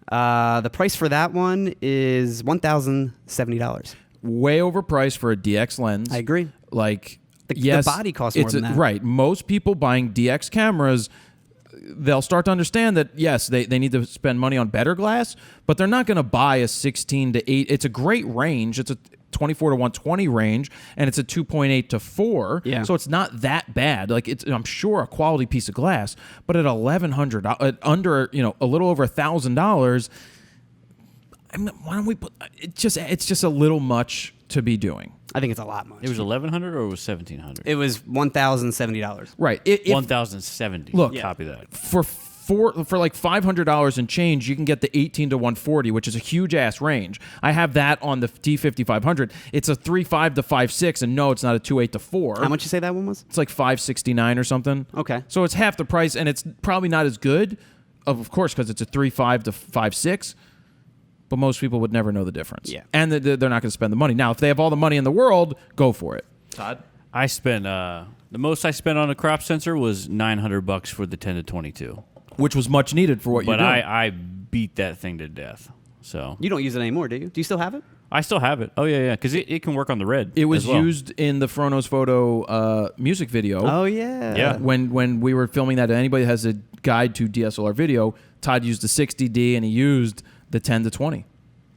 C: the price for that one is $1,070.
B: Way overpriced for a DX lens.
C: I agree.
B: Like,
C: The body costs more than that.
B: Right. Most people buying DX cameras, they'll start to understand that, yes, they need to spend money on better glass, but they're not going to buy a 16 to 8. It's a great range. It's a 24 to 120 range, and it's a 2.8 to 4.
C: Yeah.
B: So it's not that bad. Like, it's, I'm sure, a quality piece of glass, but at $1,100, under, a little over $1,000, I mean, why don't we put it's just a little much to be doing.
C: I think it's a lot much.
A: It was 1,100 or it was 1,700?
C: It was $1,070.
B: Right.
A: 1,070.
B: Look,
A: Copy that.
B: For like $500 and change, you can get the 18 to 140, which is a huge ass range. I have that on the D5500. It's a 3.5 to 5.6, and no, it's not a 2.8 to 4.
C: How much you say that one was?
B: It's like $569 or something.
C: Okay.
B: So it's half the price, and it's probably not as good, of course, because it's a 3.5 to 5.6. But most people would never know the difference.
C: Yeah.
B: And they're not going to spend the money. Now, if they have all the money in the world, go for it. Todd?
A: I spent the most I spent on a crop sensor was $900 for the 10 to 22.
B: Which was much needed for what you're
A: But
B: doing.
A: I beat that thing to death. So
C: You don't use it anymore, do you? Do you still have it?
A: I still have it. Oh yeah, because it can work on the red.
B: It was
A: as well.
B: used in the FroKnowsPhoto music video.
C: Oh, yeah.
A: Yeah.
B: When we were filming that, anybody that has a guide to DSLR video, Todd used the 60D and he used the 10 to 20.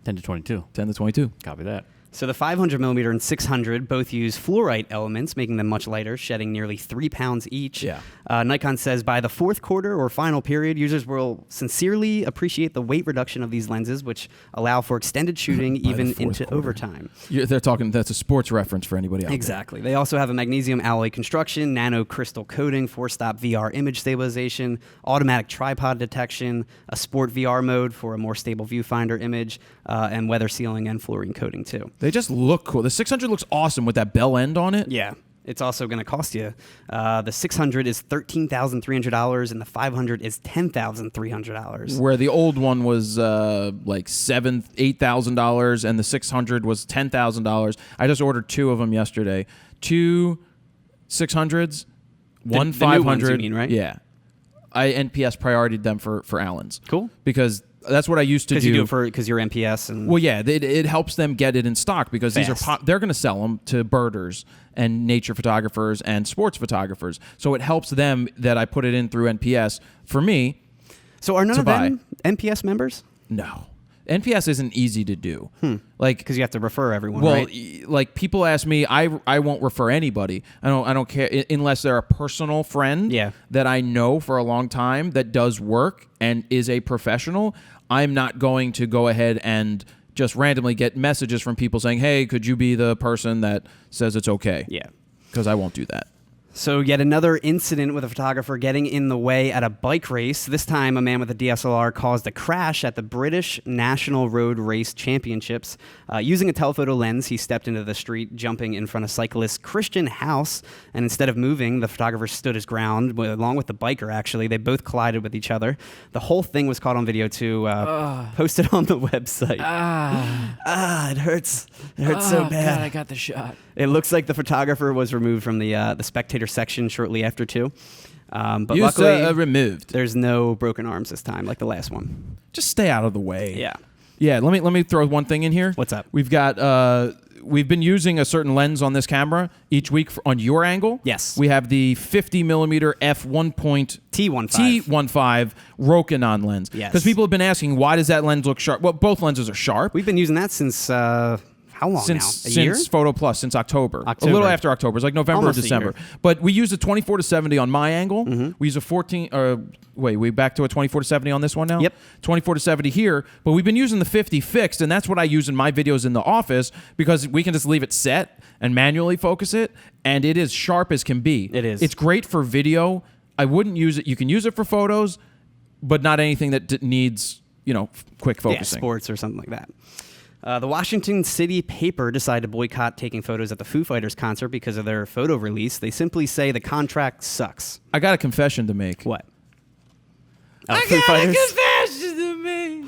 A: 10 to 22.
B: 10 to 22.
A: Copy that.
C: So the 500mm and 600 both use fluorite elements, making them much lighter, shedding nearly 3 pounds each.
B: Yeah.
C: Nikon says by the fourth quarter or final period, users will sincerely appreciate the weight reduction of these lenses, which allow for extended shooting
B: By the
C: even
B: fourth
C: into
B: quarter.
C: overtime.
B: They're talking, that's a sports reference for anybody else.
C: Exactly. They also have a magnesium alloy construction, nano crystal coating, 4-stop VR image stabilization, automatic tripod detection, a sport VR mode for a more stable viewfinder image, and weather sealing and fluorine coating too.
B: They just look cool. The 600 looks awesome with that bell end on it.
C: Yeah. It's also going to cost you. The 600 is $13,300 and the 500 is $10,300.
B: Where the old one was like $8,000 and the 600 was $10,000. I just ordered 2 of them yesterday. 2 600s, one
C: the new
B: 500.
C: ones you mean, right?
B: Yeah. I NPS prioritied them for Allen's.
C: Cool.
B: Because that's what I used to do.
C: Because you do it because you're MPS and
B: Well, yeah, it helps them get it in stock because these
C: Fast.
B: are they're going to sell them to birders and nature photographers and sports photographers. So it helps them that I put it in through NPS. For me,
C: So are none
B: to
C: of them
B: buy.
C: MPS members?
B: no. NPS isn't easy to do. Like
C: Because you have to refer everyone,
B: well,
C: right?
B: like people ask me, I won't refer anybody. I don't care unless they're a personal friend
C: Yeah.
B: that I know for a long time that does work and is a professional. I'm not going to go ahead and just randomly get messages from people saying, "Hey, could you be the person that says it's okay?"
C: Yeah.
B: Because I won't do that.
C: So yet another incident with a photographer getting in the way at a bike race. This time, a man with a DSLR caused a crash at the British National Road Race Championships. Using a telephoto lens, he stepped into the street, jumping in front of cyclist Christian House, and instead of moving, the photographer stood his ground, along with the biker, actually. They both collided with each other. The whole thing was caught on video, too, posted on the website. It hurts. It hurts so bad.
A: God, I got the shot.
C: It looks like the photographer was removed from the spectator section shortly after, too. But
B: You
C: luckily,
B: removed.
C: there's no broken arms this time, like the last one.
B: Just stay out of the way.
C: Yeah.
B: Yeah, let me throw one thing in here.
C: What's up?
B: We've got we've been using a certain lens on this camera each week on your angle.
C: Yes.
B: We have the 50mm f1.T15
C: T15.
B: Rokinon lens.
C: Yes.
B: Because people have been asking, why does that lens look sharp? Well, both lenses are sharp.
C: We've been using that since how long
B: Since
C: now? A year?
B: Photo Plus, since October. A
C: October.
B: little after October. It's like November
C: Almost
B: or
C: a
B: December.
C: year.
B: But we use a 24 to 70 on my angle. We use a 14 we back to a 24 to 70 on this one now?
C: Yep.
B: 24 to 70 here, but we've been using the 50 fixed, and that's what I use in my videos in the office because we can just leave it set and manually focus it, and it is sharp as can be.
C: It is.
B: It's great for video. I wouldn't use it. You can use it for photos, but not anything that needs, quick
C: Yeah,
B: focusing.
C: sports or something like that. The Washington City paper decided to boycott taking photos at the Foo Fighters concert because of their photo release. They simply say the contract sucks.
B: I got a confession to make.
C: What?
B: Foo Fighters? Confession to make.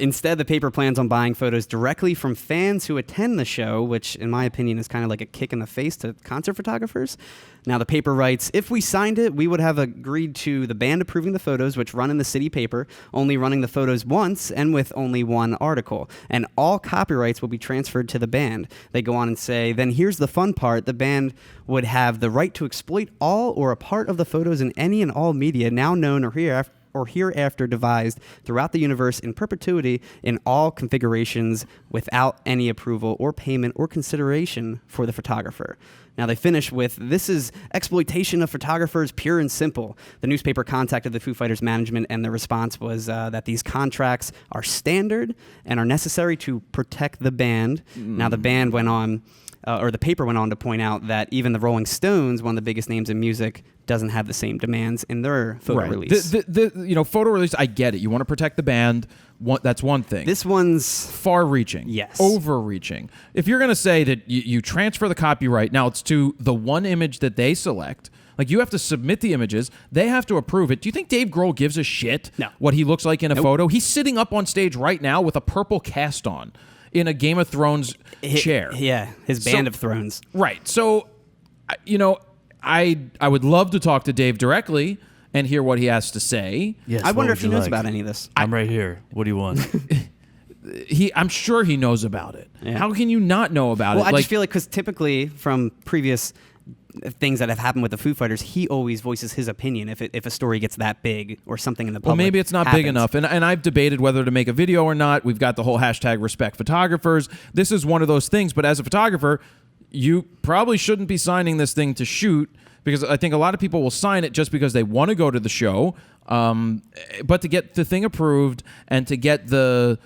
C: Instead, the paper plans on buying photos directly from fans who attend the show, which, in my opinion, is kind of like a kick in the face to concert photographers. Now, the paper writes, if we signed it, we would have agreed to the band approving the photos, which run in the city paper, only running the photos once and with only one article. And all copyrights will be transferred to the band. They go on and say, then here's the fun part. The band would have the right to exploit all or a part of the photos in any and all media now known or hereafter devised throughout the universe in perpetuity in all configurations without any approval or payment or consideration for the photographer. Now they finish with, this is exploitation of photographers pure and simple. The newspaper contacted the Foo Fighters management and the response was that these contracts are standard and are necessary to protect the band. Now the band went on, or the paper went on to point out that even the Rolling Stones, one of the biggest names in music, doesn't have the same demands in their photo release.
B: The photo release, I get it. You want to protect the band. That's one thing.
C: This one's
B: far-reaching.
C: Yes.
B: Overreaching. If you're going to say that you transfer the copyright, now it's to the one image that they select. Like, you have to submit the images. They have to approve it. Do you think Dave Grohl gives a shit what he looks like in a photo? He's sitting up on stage right now with a purple cast on in a Game of Thrones chair.
C: Yeah, his Band of Thrones.
B: Right. So, I would love to talk to Dave directly and hear what he has to say.
A: Yes,
C: I wonder if he knows about any of this.
A: I'm right here. What do you want?
B: I'm sure he knows about it.
C: Yeah.
B: How can you not know about it?
C: Well, I just feel like, because typically from previous things that have happened with the Foo Fighters, he always voices his opinion if a story gets that big or something in the public.
B: Well, maybe it's not big enough. And I've debated whether to make a video or not. We've got the whole hashtag respect photographers. This is one of those things. But as a photographer, you probably shouldn't be signing this thing to shoot, because I think a lot of people will sign it just because they want to go to the show. But to get the thing approved and to get the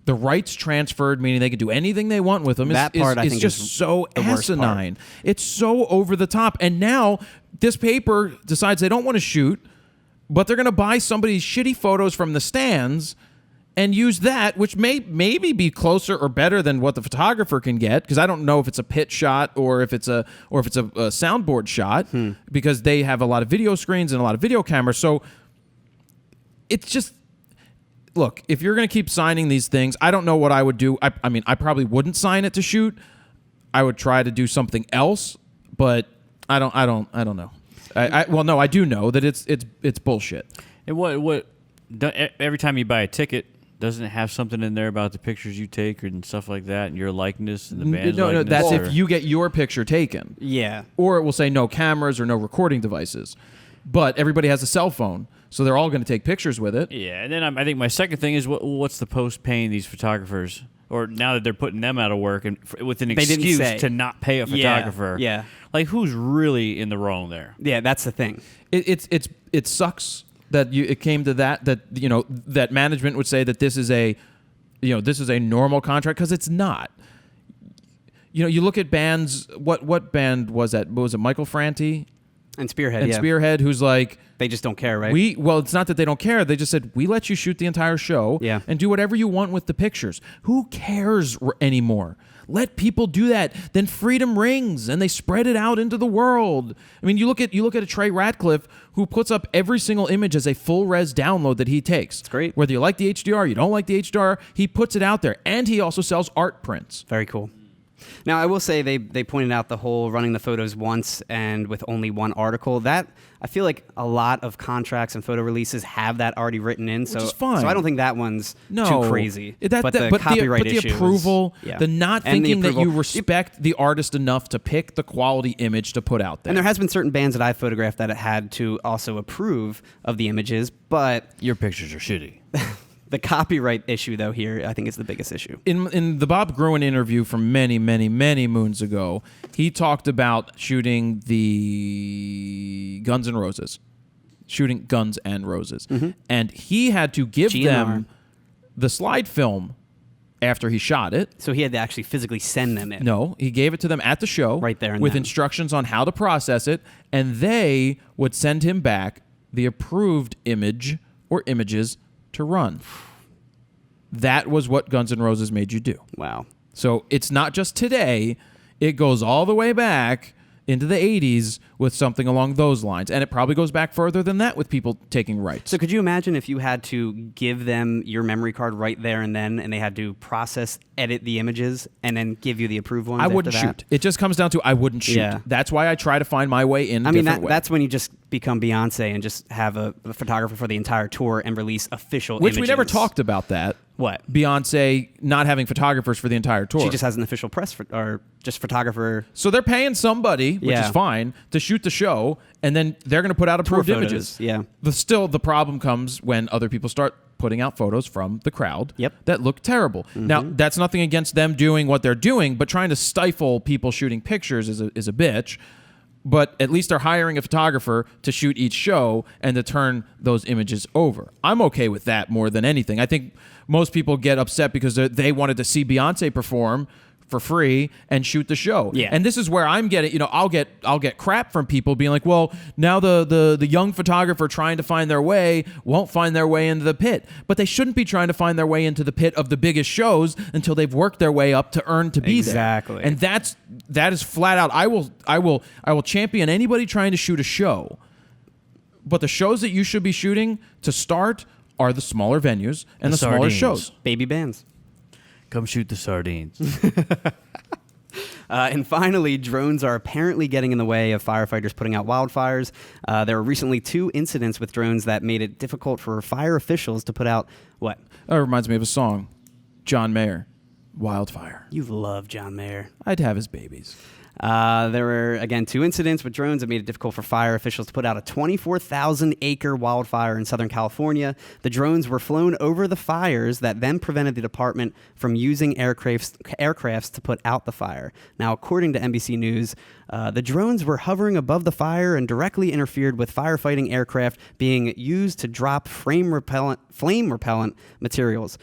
B: rights transferred, meaning they can do anything they want with them,
C: I think
B: just
C: is
B: so
C: the worst
B: asinine. It's so over the top. And now this paper decides they don't want to shoot, but they're going to buy somebody's shitty photos from the stands and use that, which may maybe be closer or better than what the photographer can get, because I don't know if it's a pit shot or if it's a soundboard shot, because they have a lot of video screens and a lot of video cameras. So it's just, look, if you're going to keep signing these things, I don't know what I would do. I mean, I probably wouldn't sign it to shoot. I would try to do something else, but I don't know. Well, no, I do know that it's bullshit.
A: And what every time you buy a ticket, doesn't it have something in there about the pictures you take and stuff like that, and your likeness and the band's likeness?
B: No, that's if you get your picture taken.
C: Yeah.
B: Or it will say no cameras or no recording devices. But everybody has a cell phone, so they're all going to take pictures with it.
A: Yeah, and then I think my second thing is what's the post paying these photographers, or now that they're putting them out of work and with an excuse to not pay a photographer?
C: Yeah.
A: Like, who's really in the wrong there?
C: Yeah, that's the thing.
B: It sucks that it came to that management would say that this is a normal contract, because it's not. You look at bands. What band was that? Was it Michael Franti
C: and Spearhead?
B: And Spearhead, who's like,
C: they just don't care, right?
B: Well, it's not that they don't care. They just said, we let you shoot the entire show and do whatever you want with the pictures. Who cares anymore? Let people do that. Then freedom rings, and they spread it out into the world. I mean, you look at a Trey Ratcliffe, who puts up every single image as a full res download that he takes.
C: It's great.
B: Whether you like the HDR, you don't like the HDR, he puts it out there, and he also sells art prints.
C: Very cool. Now, I will say they pointed out the whole running the photos once and with only one article. That, I feel like a lot of contracts and photo releases have that already written in.
B: Which is fine.
C: So I don't think that one's too crazy.
B: But
C: the copyright issue,
B: the approval,
C: yeah.
B: the not thinking that you respect the artist enough to pick the quality image to put out there.
C: And there has been certain bands that I've photographed that had to also approve of the images, but
A: your pictures are shitty.
C: The copyright issue, though, here, I think is the biggest issue.
B: In the Bob Gruen interview from many, many, many moons ago, he talked about shooting the Guns N' Roses. Mm-hmm. And he had to give them the slide film after he shot it.
C: So he had to actually physically send them in.
B: No, he gave it to them at the show.
C: Right there and
B: with
C: then.
B: instructions on how to process it, and they would send him back the approved image or images to run. that was what Guns N' Roses made you do.
C: Wow.
B: So it's not just today. It goes all the way back into the 80s with something along those lines. And it probably goes back further than that with people taking rights.
C: So could you imagine if you had to give them your memory card right there and then, and they had to process, edit the images, and then give you the approved ones?
B: I wouldn't
C: after that?
B: shoot. It just comes down to I wouldn't shoot.
C: Yeah.
B: That's why I try to find my way in.
C: I mean,
B: way.
C: that's when you just become Beyonce and just have a photographer for the entire tour and release official
B: Which
C: images.
B: we never talked about that.
C: What?
B: Beyonce not having photographers for the entire tour.
C: She just has an official or just photographer.
B: So they're paying somebody, which is fine, to shoot the show, and then they're going to put out approved
C: photos,
B: images.
C: yeah.
B: The problem comes when other people start putting out photos from the crowd that look terrible.
C: Mm-hmm.
B: Now, that's nothing against them doing what they're doing, but trying to stifle people shooting pictures is a bitch. But at least they're hiring a photographer to shoot each show and to turn those images over. I'm okay with that more than anything. I think most people get upset because they wanted to see Beyonce perform for free and shoot the show.
C: Yeah.
B: And this is where I'm getting, I'll get crap from people being like, well, now the young photographer trying to find their way won't find their way into the pit. But they shouldn't be trying to find their way into the pit of the biggest shows until they've worked their way up to earn to be there.
C: Exactly.
B: And that is flat out. I will champion anybody trying to shoot a show. But the shows that you should be shooting to start are the smaller venues and the smaller
A: sardines.
B: shows.
C: Baby bands.
A: Come shoot the sardines.
C: And finally, drones are apparently getting in the way of firefighters putting out wildfires. There were recently 2 incidents with drones that made it difficult for fire officials to put out what?
B: That reminds me of a song. John Mayer, Wildfire.
C: You love John Mayer.
B: I'd have his babies.
C: There were, again, 2 incidents with drones that made it difficult for fire officials to put out a 24,000-acre wildfire in Southern California. The drones were flown over the fires that then prevented the department from using aircrafts to put out the fire. Now, according to NBC News, the drones were hovering above the fire and directly interfered with firefighting aircraft being used to drop flame repellent materials.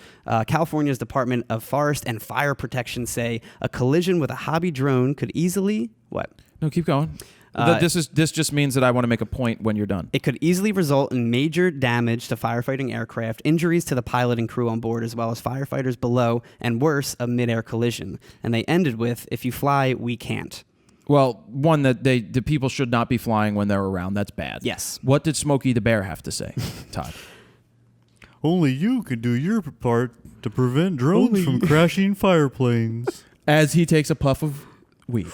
C: California's Department of Forest and Fire Protection say a collision with a hobby drone could easily what?
B: No, keep going. This just means that I want to make a point when you're done.
C: It could easily result in major damage to firefighting aircraft, injuries to the pilot and crew on board, as well as firefighters below, and worse, a mid-air collision. And they ended with, if you fly, we can't.
B: Well, one, that the people should not be flying when they're around. That's bad.
C: Yes.
B: What did Smokey the Bear have to say, Todd?
A: Only you can do your part to prevent drones from crashing fireplanes.
B: As he takes a puff of weed.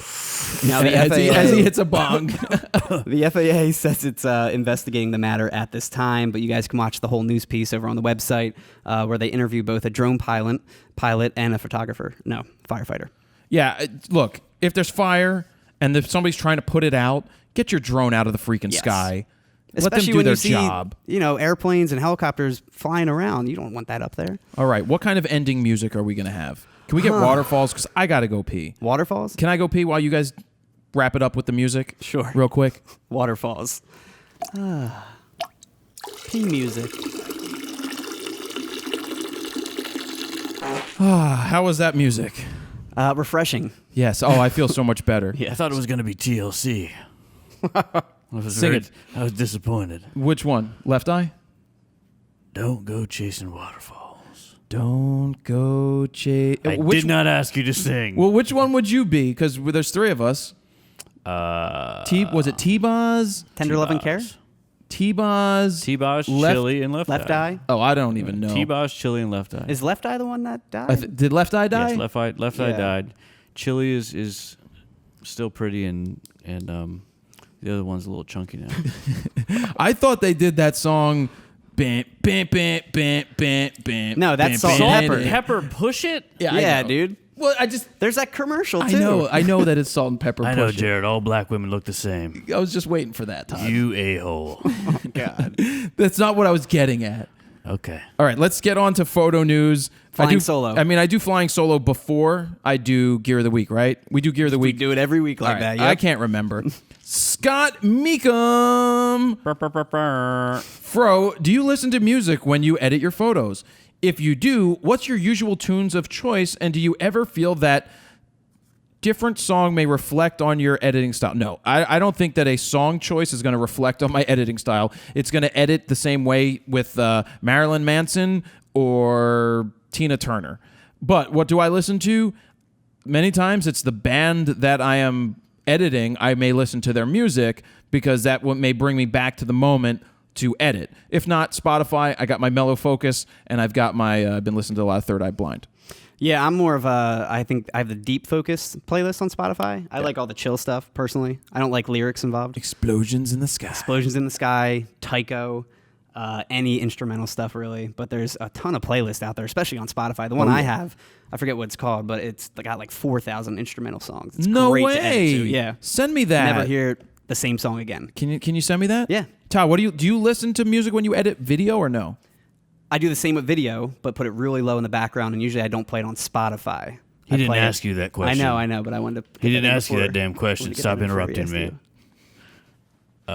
C: Now, the
B: as he hits a bong.
C: The FAA says it's investigating the matter at this time, but you guys can watch the whole news piece over on the website where they interview both a drone pilot and a firefighter.
B: Yeah, look, if there's fire and if somebody's trying to put it out, get your drone out of the freaking sky.
C: Especially
B: Let them do
C: when
B: their
C: you see,
B: job.
C: Airplanes and helicopters flying around. You don't want that up there.
B: All right, what kind of ending music are we going to have? Can we get waterfalls? Because I got to go pee.
C: Waterfalls?
B: Can I go pee while you guys wrap it up with the music?
C: Sure.
B: Real quick.
C: Waterfalls. Pee music.
B: How was that music?
C: Refreshing.
B: Yes. Oh, I feel so much better.
A: I thought it was going to be TLC.
B: Sing it.
A: I was disappointed.
B: Which one? Left Eye?
A: Don't go chasing waterfalls.
B: Don't go chase.
A: I did not ask you to sing.
B: Well, which one would you be? Because there's 3 of us. Was it T-Boz?
C: Tender Love and Care?
B: T-Boz.
A: T-Boz, Chili, and Left
C: Eye.
B: Oh, I don't even know.
A: T-Boz, Chili, and Left Eye.
C: Is Left Eye the one that died?
B: Did Left Eye die?
A: Yes, Left Eye died. Chili is still pretty, and the other one's a little chunky now.
B: I thought they did that song. Bam, bam, bam, bam, bam, bam.
C: No, that's
B: bam,
C: Salt and
B: bam,
C: Pepper.
B: bam.
A: Pepper, push it.
B: Yeah, I
C: Yeah,
B: know.
C: dude.
B: Well,
C: There's that commercial, too.
B: I know that it's Salt and Pepper.
A: I know,
B: Push It.
A: Jared. All black women look the same.
B: I was just waiting for that, Todd.
A: You a-hole.
C: God.
B: That's not what I was getting at.
A: Okay.
B: All right, let's get on to photo news.
C: Flying solo.
B: I do flying solo before I do Gear of the Week, right? We do Gear of the
C: We
B: Week.
C: do it every week like
B: All right,
C: that. Yep.
B: I can't remember. Scott Meekum. Fro, do you listen to music when you edit your photos? If you do, what's your usual tunes of choice? And do you ever feel that different song may reflect on your editing style? No, I don't think that a song choice is going to reflect on my editing style. It's going to edit the same way with Marilyn Manson or Tina Turner. But what do I listen to? Many times it's the band that I am editing. I may listen to their music because that may bring me back to the moment to edit. If not, Spotify, I got my Mellow Focus, and I've got my, I've been listening to a lot of Third Eye Blind.
C: Yeah, I'm more of I think I have the deep focus playlist on Spotify. I like all the chill stuff, personally. I don't like lyrics involved.
B: Explosions in the sky.
C: Explosions in the Sky, Tycho, any instrumental stuff, really. But there's a ton of playlists out there, especially on Spotify. The one I have, I forget what it's called, but it's got like 4,000 instrumental songs. It's
B: No
C: great
B: way.
C: to edit to. Yeah.
B: Send me that.
C: Never hear the same song again.
B: Can you send me that?
C: Yeah.
B: Todd, do you listen to music when you edit video or no?
C: I do the same with video, but put it really low in the background, and usually I don't play it on Spotify.
A: He didn't ask you that question.
C: I know, but I wanted to.
A: He didn't ask you that damn question. Stop interrupting me. What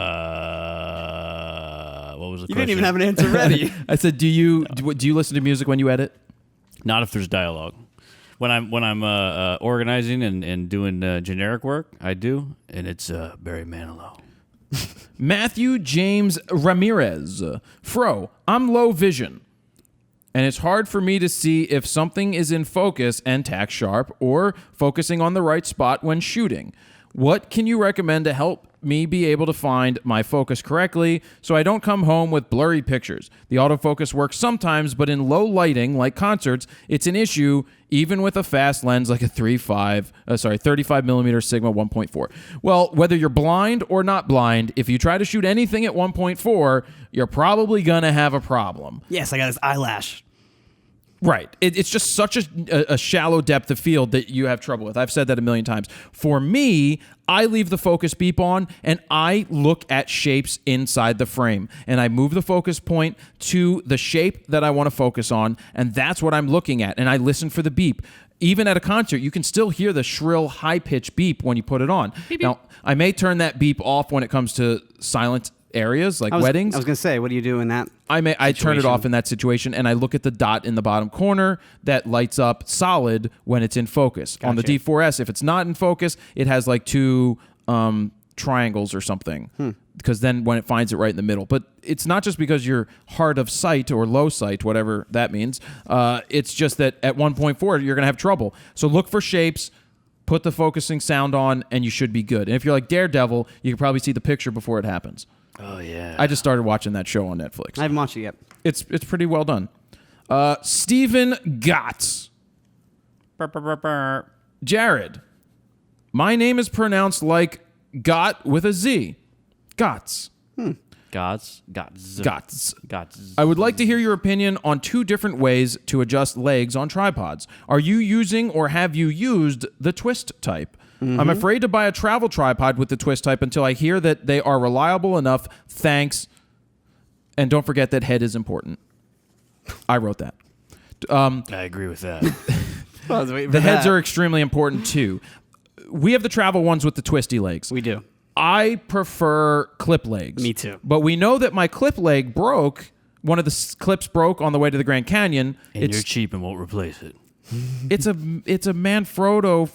A: was the question?
C: You didn't even have an answer ready.
B: I said, do you listen to music when you edit?
A: Not if there's dialogue. When I'm organizing and doing generic work, I do, and it's Barry Manilow.
B: Matthew James Ramirez. Fro, I'm low vision, and it's hard for me to see if something is in focus and tack sharp or focusing on the right spot when shooting. What can you recommend to help me be able to find my focus correctly so I don't come home with blurry pictures? The autofocus works sometimes, but in low lighting, like concerts, it's an issue even with a fast lens like a 35mm Sigma 1.4. Well, whether you're blind or not blind, if you try to shoot anything at 1.4, you're probably going to have a problem.
C: Yes, I got his eyelash.
B: Right. It's just such a shallow depth of field that you have trouble with. I've said that a million times. For me, I leave the focus beep on, and I look at shapes inside the frame. And I move the focus point to the shape that I want to focus on, and that's what I'm looking at. And I listen for the beep. Even at a concert, you can still hear the shrill, high-pitched beep when you put it on. Beep, beep. Now, I may turn that beep off when it comes to silent areas like weddings.
C: I was going to say, what do you do in that
B: I turn it off in that situation, and I look at the dot in the bottom corner that lights up solid when it's in focus.
C: Gotcha.
B: On the D4S, if it's not in focus, it has like two triangles or something, because then when it finds it right in the middle. But it's not just because you're hard of sight or low sight, whatever that means. It's just that at 1.4, you're going to have trouble. So look for shapes, put the focusing sound on, and you should be good. And if you're like Daredevil, you can probably see the picture before it happens.
A: Oh, yeah.
B: I just started watching that show on Netflix.
C: I haven't watched it yet.
B: It's pretty well done. Stephen Gotts. Jared. My name is pronounced like Got with a Z. Gotts.
A: Gots.
B: I would like to hear your opinion on two different ways to adjust legs on tripods. Are you using or have you used the twist type? I'm afraid to buy a travel tripod with the twist type until I hear that they are reliable enough. Thanks. And don't forget that head is important. I wrote that.
A: I agree with that.
B: The heads are extremely important too. We have the travel ones with the twisty legs.
C: We do.
B: I prefer clip legs.
C: Me too.
B: But we know that my clip leg broke. One of the clips broke on the way to the Grand Canyon.
A: And you're cheap and won't replace it.
B: It's a Manfrotto.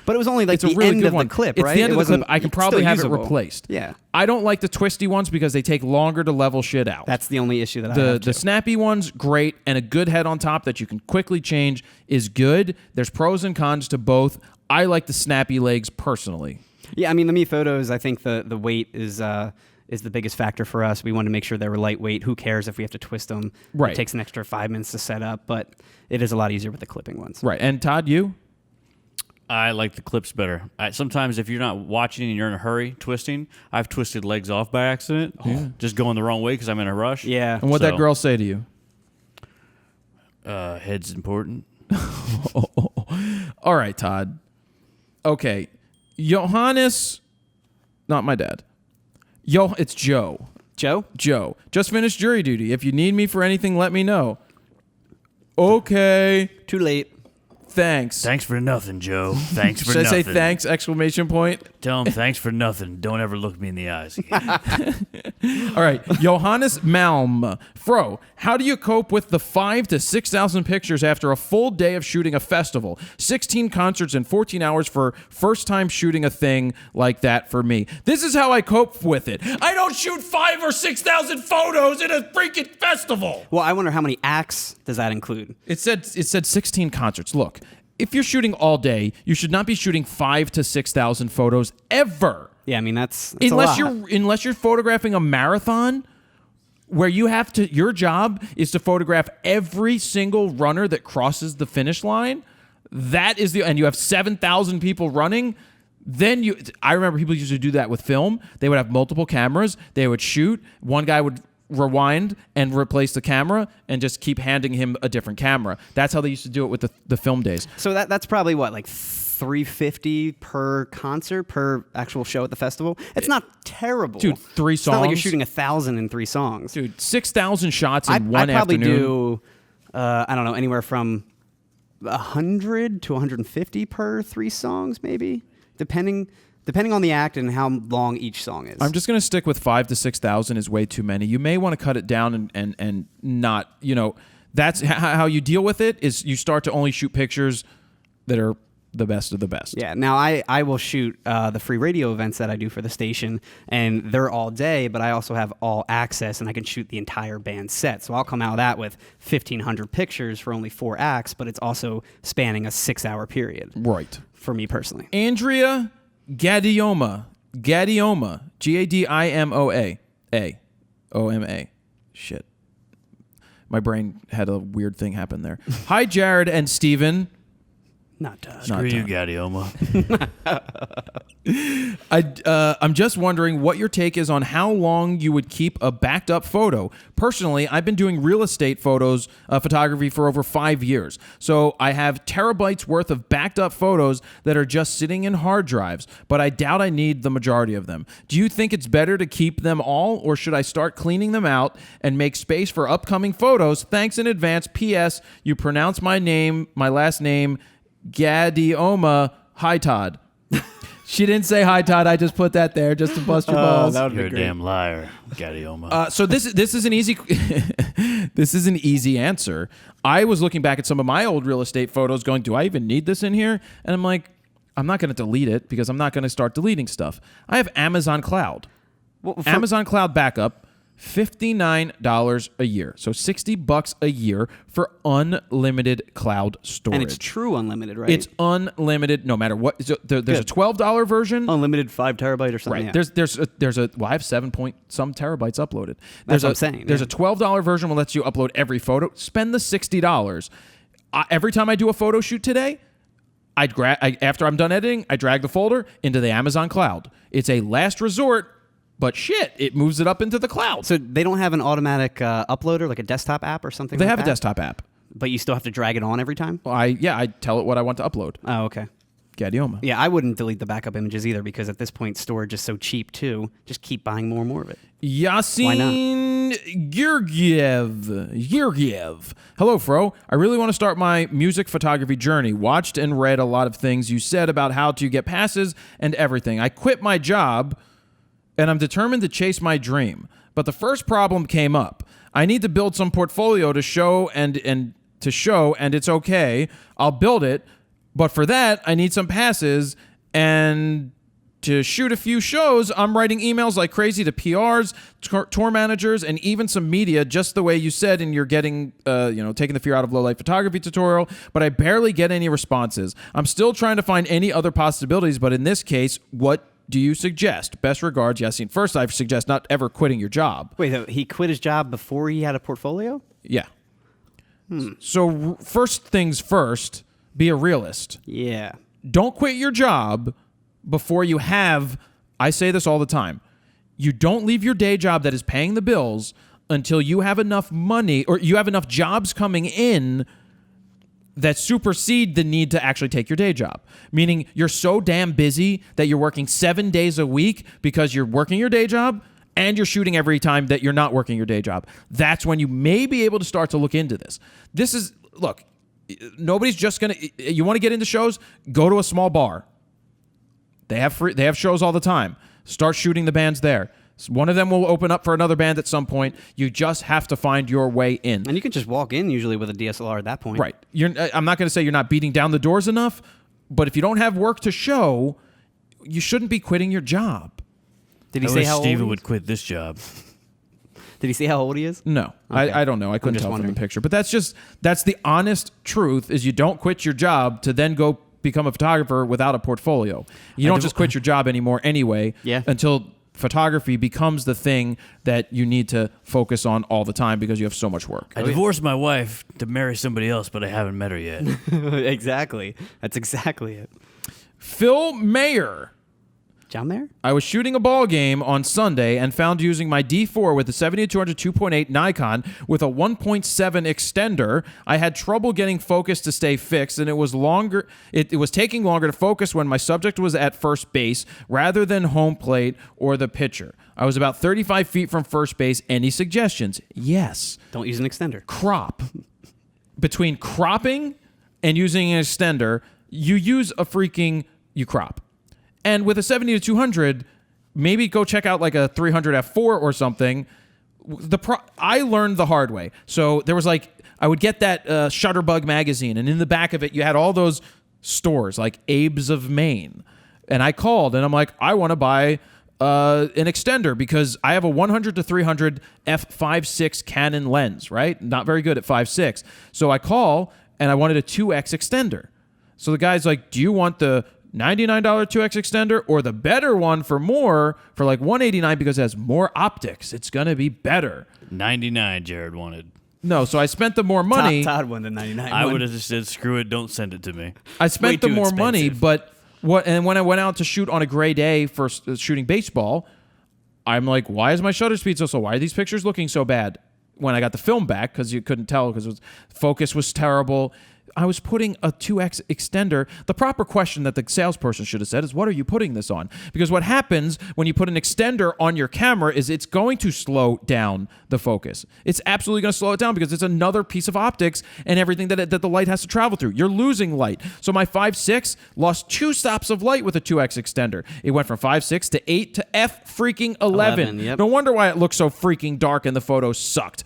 C: But it was only like
B: It's a
C: the
B: really
C: end
B: good
C: of
B: one.
C: the clip,
B: It's
C: right?
B: the end
C: It
B: of the clip.
C: wasn't-
B: I can
C: it's
B: probably
C: still
B: have
C: usable.
B: it replaced.
C: Yeah.
B: I don't like the twisty ones because they take longer to level shit out.
C: That's the only issue that I
B: the
C: have.
B: the snappy ones, great, and a good head on top that you can quickly change is good. There's pros and cons to both. I like the snappy legs personally.
C: Yeah, I mean, the Mi Photos, I think the weight is the biggest factor for us. We want to make sure they were lightweight. Who cares if we have to twist them?
B: Right.
C: It takes an extra 5 minutes to set up, but it is a lot easier with the clipping ones.
B: Right. And Todd, you?
A: I like the clips better. Sometimes if you're not watching and you're in a hurry twisting, I've twisted legs off by accident, just going the wrong way because I'm in a rush.
C: Yeah.
B: And what'd that girl say to you?
A: Head's important.
B: All right, Todd. Okay. Johannes, not my dad. It's Joe.
C: Joe?
B: Joe. Just finished jury duty. If you need me for anything, let me know. Okay.
C: Too late.
B: Thanks.
A: Thanks for nothing, Joe. Thanks for
B: Should
A: nothing.
B: I say thanks, exclamation point?
A: Tell him thanks for nothing. Don't ever look me in the eyes again.
B: All right, Johannes Malm. Fro, how do you cope with the 5,000 to 6,000 pictures after a full day of shooting a festival? 16 concerts in 14 hours for first time shooting a thing like that for me. This is how I cope with it. I don't shoot 5,000 or 6,000 photos in a freaking festival.
C: Well, I wonder how many acts does that include?
B: It said 16 concerts. Look, if you're shooting all day, you should not be shooting 5,000 to 6,000 photos ever.
C: Yeah, I mean that's
B: unless
C: a lot.
B: unless you're photographing a marathon where your job is to photograph every single runner that crosses the finish line. And you have 7,000 people running. I remember people used to do that with film. They would have multiple cameras. They would shoot. One guy would rewind and replace the camera and just keep handing him a different camera. That's how they used to do it with the film days.
C: So that's probably what, like $350 per concert, per actual show at the festival. It's not terrible,
B: dude. 3 songs.
C: It's not like you're shooting 1,000 in 3 songs,
B: dude. 6,000 shots in one
C: I probably
B: afternoon.
C: do. I don't know, anywhere from 100 to 150 per 3 songs, maybe, depending on the act and how long each song is.
B: I'm just going to stick with 5,000 to 6,000 is way too many. You may want to cut it down and not, that's how you deal with it is you start to only shoot pictures that are the best of the best.
C: Yeah. Now I will shoot the free radio events that I do for the station, and they're all day, but I also have all access, and I can shoot the entire band set. So I'll come out of that with 1,500 pictures for only 4 acts, but it's also spanning a 6-hour period.
B: Right.
C: For me personally.
B: Andrea Gadioma, Gadimoa, Oma. Shit. My brain had a weird thing happen there. Hi, Jared and Steven.
C: Not Todd.
A: Screw you, Gadioma.
B: I'm just wondering what your take is on how long you would keep a backed up photo. Personally, I've been doing real estate photography for over 5 years. So I have terabytes worth of backed up photos that are just sitting in hard drives, but I doubt I need the majority of them. Do you think it's better to keep them all, or should I start cleaning them out and make space for upcoming photos? Thanks in advance. P.S. You pronounce my last name, Gadioma. Hi, Todd. She didn't say hi, Todd. I just put that there just to bust your balls.
A: You're a damn liar, Gadioma.
B: So this is an easy this is an easy answer. I was looking back at some of my old real estate photos going, do I even need this in here? And I'm like, I'm not going to delete it because I'm not going to start deleting stuff. I have Amazon Cloud. Amazon Cloud backup. $59 a year. So $60 a year for unlimited cloud storage.
C: And it's true unlimited, right?
B: It's unlimited no matter what. So there's a $12 version.
C: Unlimited 5 terabyte or something.
B: Right.
C: Yeah.
B: There's a I have 7 point some terabytes uploaded.
C: That's what I'm saying.
B: There's a $12 version that lets you upload every photo. Spend the $60. Every time I do a photo shoot today, after I'm done editing, I drag the folder into the Amazon Cloud. It's a last resort. But shit, it moves it up into the cloud.
C: So they don't have an automatic uploader, like a desktop app or something.
B: They have a desktop app,
C: but you still have to drag it on every time.
B: Well, I tell it what I want to upload.
C: Oh, okay.
B: Gadioma.
C: Yeah, I wouldn't delete the backup images either because at this point storage is so cheap too. Just keep buying more and more of it.
B: Yasin Georgiev. Hello, Fro. I really want to start my music photography journey. Watched and read a lot of things you said about how to get passes and everything. I quit my job and I'm determined to chase my dream. But the first problem came up. I need to build some portfolio to show and it's okay. I'll build it, but for that I need some passes and to shoot a few shows. I'm writing emails like crazy to PRs, tour managers, and even some media, just the way you said, and you're getting, taking the fear out of low light photography tutorial, but I barely get any responses. I'm still trying to find any other possibilities, but in this case, what do you suggest? Best regards, Yasin. First, I suggest not ever quitting your job.
C: Wait, he quit his job before he had a portfolio?
B: Yeah. So first things first, be a realist.
C: Yeah.
B: Don't quit your job before you have, I say this all the time, you don't leave your day job that is paying the bills until you have enough money or you have enough jobs coming in that supersede the need to actually take your day job. Meaning you're so damn busy that you're working 7 days a week because you're working your day job and you're shooting every time that you're not working your day job. That's when you may be able to start to look into this. Look, nobody's just going to, you want to get into shows? Go to a small bar. They have shows all the time. Start shooting the bands there. One of them will open up for another band at some point. You just have to find your way in.
C: And you can just walk in usually with a DSLR at that point.
B: Right. I'm not going to say you're not beating down the doors enough, but if you don't have work to show, you shouldn't be quitting your job.
C: Did he
A: I
C: say
A: wish
C: how
A: Steven
C: old?
A: would quit this job.
C: Did he say how old he is?
B: No,
C: Okay.
B: I don't know. I couldn't
C: just
B: tell from
C: wondering.
B: the picture. But that's the honest truth is you don't quit your job to then go become a photographer without a portfolio. You don't just quit your job anymore anyway until photography becomes the thing that you need to focus on all the time because you have so much work.
A: I divorced my wife to marry somebody else, but I haven't met her yet.
C: Exactly. That's exactly it.
B: Phil Mayer.
C: John Mayer?
B: I was shooting a ball game on Sunday and found using my D4 with the 70-200 2.8 Nikon with a 1.7 extender. I had trouble getting focus to stay fixed, and it was longer. It was taking longer to focus when my subject was at first base rather than home plate or the pitcher. I was about 35 feet from first base. Any suggestions? Yes.
C: Don't use an extender.
B: Crop. Between cropping and using an extender, you crop. And with a 70-200, maybe go check out like a 300 f4 or something. I learned the hard way. So there was I would get that Shutterbug magazine, and in the back of it, you had all those stores like Abe's of Maine. And I called, and I'm like, I want to buy an extender because I have a 100-300 f5.6 Canon lens, right? Not very good at 5.6. So I call, and I wanted a 2x extender. So the guy's like, do you want the $99 2x extender or the better one for like $189 because it has more optics? It's going to be better.
A: 99 Jared wanted.
B: No, so I spent the more money.
C: Todd won the 99.
A: I would have just said, screw it, don't send it to me.
B: I spent the
A: Way too
B: more money,
A: expensive.
B: but when I went out to shoot on a gray day for shooting baseball, I'm like, why is my shutter speed so slow? Why are these pictures looking so bad? When I got the film back, because you couldn't tell because focus was terrible. I was putting a 2x extender. The proper question that the salesperson should have said is, what are you putting this on? Because what happens when you put an extender on your camera is it's going to slow down the focus. It's absolutely going to slow it down because it's another piece of optics and everything that the light has to travel through. You're losing light. So my 5.6 lost 2 stops of light with a 2x extender. It went from 5.6 to 8 to f-freaking 11.
C: Yep.
B: No wonder why it looked so freaking dark and the photo sucked.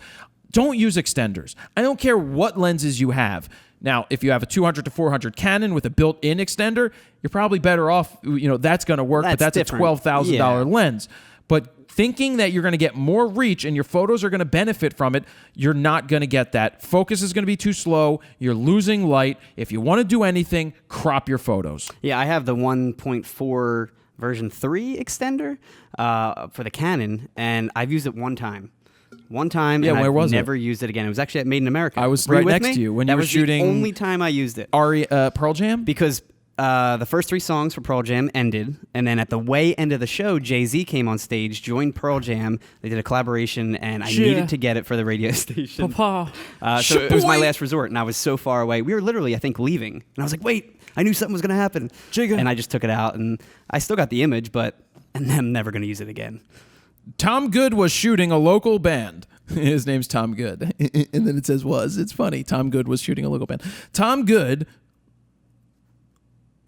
B: Don't use extenders. I don't care what lenses you have. Now, if you have a 200-400 Canon with a built-in extender, you're probably better off. That's going to work, but that's
C: different.
B: a $12,000 lens. But thinking that you're going to get more reach and your photos are going to benefit from it, you're not going to get that. Focus is going to be too slow. You're losing light. If you want to do anything, crop your photos.
C: Yeah, I have the 1.4 version 3 extender for the Canon, and I've used it one time. And
B: where
C: I've
B: was it?
C: never used it again. It was actually at Made in America.
B: I was
C: Were
B: right
C: with
B: next
C: me?
B: to you when
C: that
B: you were
C: was
B: shooting
C: the only time I used it.
B: Pearl Jam?
C: Because the first 3 songs for Pearl Jam ended, and then at the way end of the show, Jay-Z came on stage, joined Pearl Jam. They did a collaboration, and I needed to get it for the radio station.
A: Papa.
C: So it was my last resort, and I was so far away. We were literally, I think, leaving. And I was like, wait, I knew something was going to happen.
A: Jigga.
C: And I just took it out, and I still got the image, but I'm never going to use it again.
B: Tom Good was shooting a local band. His name's Tom Good. And then it says was. It's funny. Tom Good was shooting a local band. Tom Good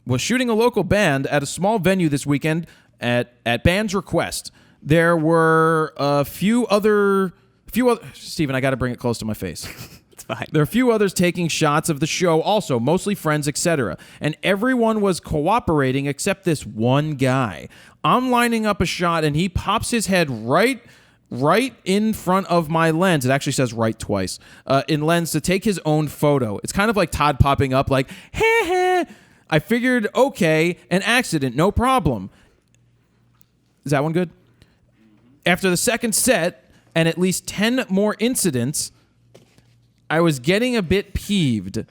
B: was shooting a local band at a small venue this weekend at band's request. There were a few other Steven, I got to bring it close to my face.
C: It's fine.
B: There are a few others taking shots of the show also, mostly friends, etc. And everyone was cooperating except this one guy. I'm lining up a shot and he pops his head right in front of my lens. It actually says right twice. In lens to take his own photo. It's kind of like Todd popping up like, heh heh. I figured, okay, an accident, no problem. Is that one good? After the second set and at least 10 more incidents, I was getting a bit peeved.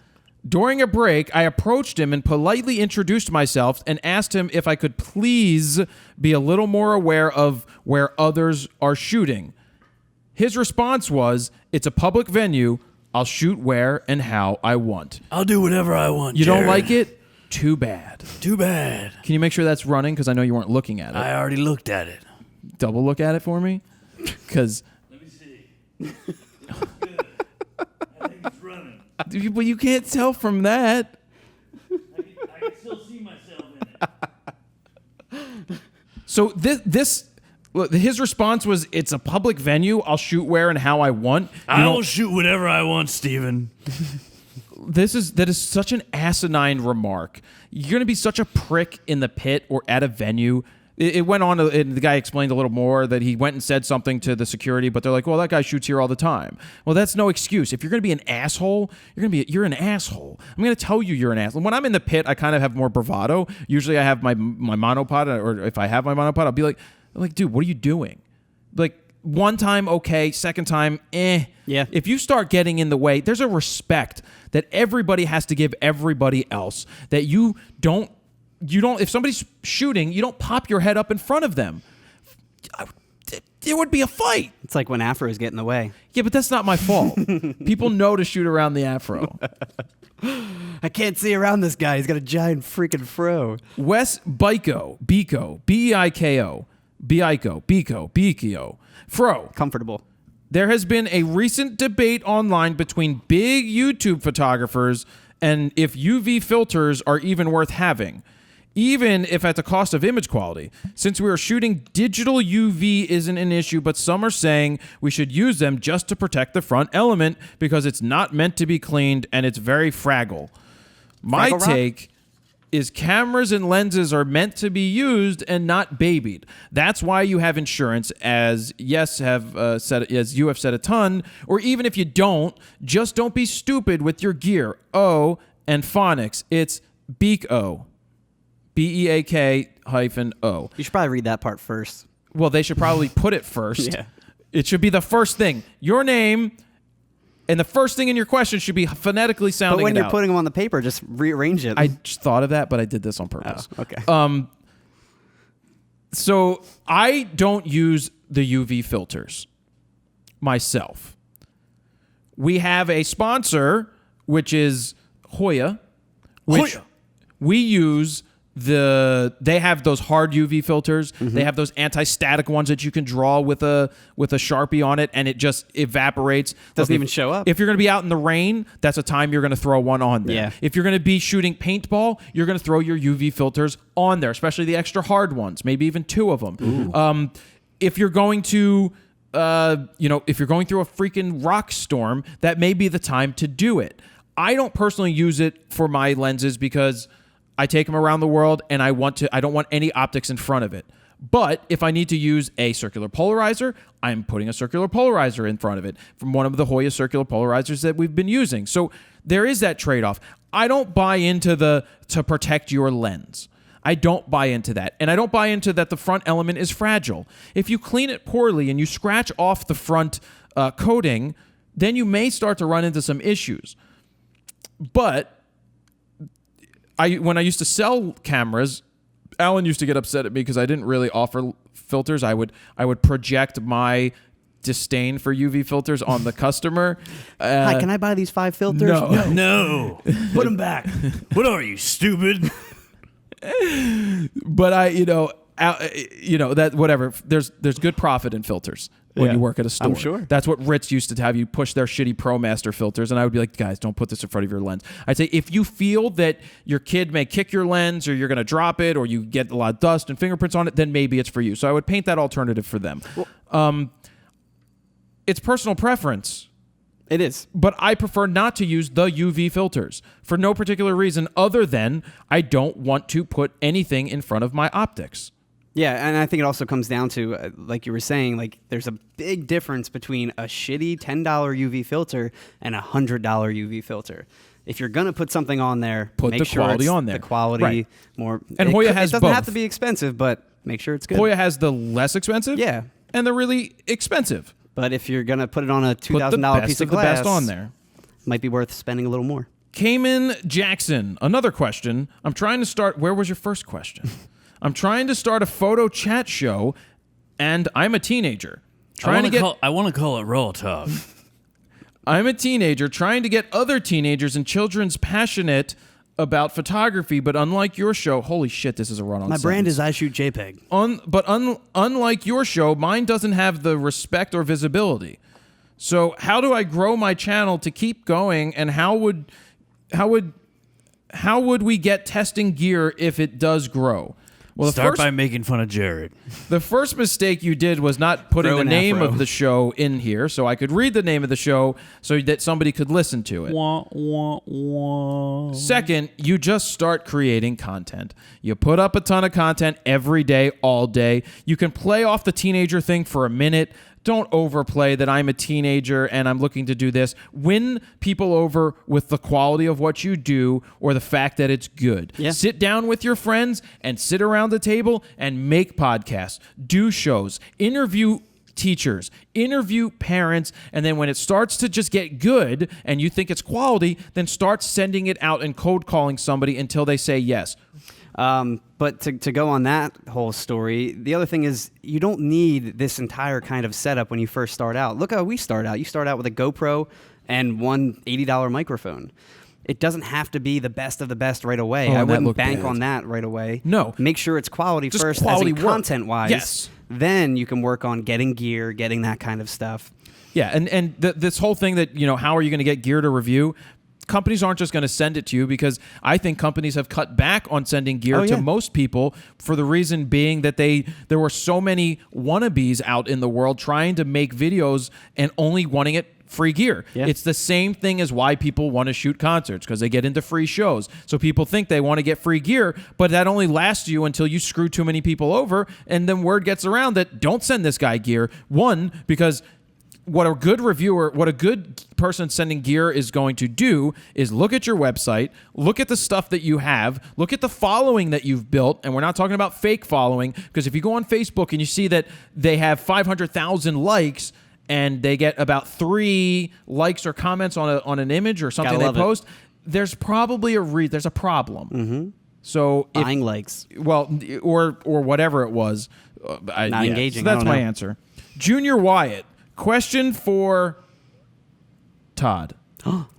B: During a break, I approached him and politely introduced myself and asked him if I could please be a little more aware of where others are shooting. His response was, "It's a public venue. I'll shoot where and how I want."
A: I'll do whatever I want,
B: You don't
A: Jared.
B: like it? Too bad.
A: Too bad.
B: Can you make sure that's running? Because I know you weren't looking at it.
A: I already looked at it.
B: Double look at it for me? Because
A: Let me see. Good. I think it's running.
B: but you can't tell from that.
A: I can still see myself in it.
B: So this look, his response was, "It's a public venue. I'll shoot where and how I want."
A: I will shoot whatever I want, Steven.
B: That is such an asinine remark. You're going to be such a prick in the pit or at a venue. It went on, and the guy explained a little more that he went and said something to the security, but they're like, "Well, that guy shoots here all the time." Well, that's no excuse. If you're going to be an asshole, you're an asshole. I'm going to tell you you're an asshole. When I'm in the pit, I kind of have more bravado. Usually, I have my monopod, or if I have my monopod, I'll be like, "Dude, what are you doing?" Like, one time, okay. Second time, eh.
C: Yeah.
B: If you start getting in the way, there's a respect that everybody has to give everybody else that you don't, if somebody's shooting, you don't pop your head up in front of them. There would be a fight.
C: It's like when afros get in the way.
B: Yeah, but that's not my fault. People know to shoot around the afro.
C: I can't see around this guy. He's got a giant freaking fro.
B: Wes Beiko, B-E-I-K-O, Beiko, Fro.
C: Comfortable.
B: There has been a recent debate online between big YouTube photographers and if UV filters are even worth having, even if at the cost of image quality. Since we are shooting digital, UV isn't an issue, but some are saying we should use them just to protect the front element because it's not meant to be cleaned and it's very fragile. My
C: Fraggle Rock?
B: take is cameras and lenses are meant to be used and not babied. That's why you have insurance, as you have said a ton, or even if you don't, just don't be stupid with your gear. O and phonics, it's Beak-O. B-E-A-K-O.
C: You should probably read that part first.
B: Well, they should probably put it first.
C: Yeah.
B: It should be the first thing. Your name, and the first thing in your question should be phonetically sounding
C: But when
B: it
C: you're
B: out.
C: putting them on the paper, just rearrange it.
B: I just thought of that, but I did this on purpose.
C: Oh, okay.
B: So I don't use the UV filters myself. We have a sponsor, which is Hoya, which we use. They have those hard UV filters.
C: Mm-hmm.
B: They have those anti-static ones that you can draw with a Sharpie on it, and it just evaporates.
C: Doesn't even show up.
B: If you're going to be out in the rain, that's a time you're going to throw one on there.
C: Yeah.
B: If you're going to be shooting paintball, you're going to throw your UV filters on there, especially the extra hard ones, maybe even 2 of them. If you're going to, if you're going through a freaking rock storm, that may be the time to do it. I don't personally use it for my lenses because I take them around the world and I don't want any optics in front of it. But if I need to use a circular polarizer, I'm putting a circular polarizer in front of it from one of the Hoya circular polarizers that we've been using. So there is that trade-off. I don't buy into to protect your lens. I don't buy into that. And I don't buy into that the front element is fragile. If you clean it poorly and you scratch off the front coating, then you may start to run into some issues. But when I used to sell cameras, Alan used to get upset at me because I didn't really offer filters. I would project my disdain for UV filters on the customer.
C: Hi, can I buy these 5 filters?
A: No. Put them back. What are you, stupid?
B: But that whatever. There's good profit in filters when you work at a store.
C: I'm sure.
B: That's what Ritz used to have you push their shitty ProMaster filters, and I would be like, guys, don't put this in front of your lens. I'd say if you feel that your kid may kick your lens, or you're going to drop it, or you get a lot of dust and fingerprints on it, then maybe it's for you. So I would paint that alternative for them. It's personal preference.
C: It is.
B: But I prefer not to use the UV filters for no particular reason other than I don't want to put anything in front of my optics.
C: Yeah, and I think it also comes down to, like you were saying, like there's a big difference between a shitty $10 UV filter and a $100 UV filter. If you're gonna put something on there,
B: Put
C: make
B: the
C: sure
B: quality
C: it's
B: on there.
C: The quality
B: Right.
C: more.
B: And Hoya has
C: it doesn't have
B: both.
C: to be expensive, but make sure it's good.
B: Hoya has the less expensive,
C: Yeah.
B: and the really expensive.
C: But if you're gonna put it on a
B: Put
C: $2,000
B: the best
C: piece
B: of
C: of
B: the
C: glass,
B: best on there.
C: might be worth spending a little more.
B: Cayman Jackson, another question. I'm trying to start. Where was your first question? I'm trying to start a photo chat show, and I'm a teenager.
A: I want to call it RAWtalk.
B: I'm a teenager trying to get other teenagers and children's passionate about photography, but unlike your show, holy shit, this is a run-on
C: My brand
B: sentence.
C: is I Shoot JPEG.
B: Unlike your show, mine doesn't have the respect or visibility. So how do I grow my channel to keep going, and how would we get testing gear if it does grow? Well,
A: Start by making fun of Jared.
B: the first mistake you did was not putting
C: Throw
B: the
C: an
B: name
C: afro.
B: of the show in here so I could read the name of the show so that somebody could listen to it.
A: Wah, wah, wah.
B: Second, you just start creating content. You put up a ton of content every day, all day. You can play off the teenager thing for a minute. Don't overplay that I'm a teenager and I'm looking to do this. Win people over with the quality of what you do or the fact that it's good.
C: Yeah.
B: Sit down with your friends and sit around the table and make podcasts, do shows, interview teachers, interview parents, and then when it starts to just get good and you think it's quality, then start sending it out and cold calling somebody until they say yes.
C: But to go on that whole story, the other thing is you don't need this entire kind of setup when you first start out. Look how we start out. You start out with a GoPro and one $80 microphone. It doesn't have to be the best of the best right away.
B: Oh,
C: I
B: that
C: wouldn't
B: looked
C: bank
B: bad.
C: on that right away.
B: No.
C: Make sure it's quality
B: Just
C: first,
B: quality
C: as in
B: work.
C: content-wise.
B: Yes.
C: Then you can work on getting gear, getting that kind of stuff.
B: Yeah, and this whole thing that, how are you going to get gear to review? Companies aren't just going to send it to you because I think companies have cut back on sending gear
C: Oh,
B: to
C: yeah.
B: most people for the reason being that there were so many wannabes out in the world trying to make videos and only wanting it free gear.
C: Yeah.
B: It's the same thing as why people want to shoot concerts because they get into free shows. So people think they want to get free gear, but that only lasts you until you screw too many people over and then word gets around that don't send this guy gear. One, because what a good person sending gear is going to do is look at your website, look at the stuff that you have, look at the following that you've built, and we're not talking about fake following, because if you go on Facebook and you see that they have 500,000 likes and they get about 3 likes or comments on an image or something
C: Gotta
B: they
C: love it.
B: post, there's probably there's a problem. Mm-hmm. So
C: Buying likes.
B: or whatever it was.
C: Not engaging,
B: So
C: I
B: that's
C: don't
B: my
C: know.
B: answer. Junior Wyatt, question for Todd.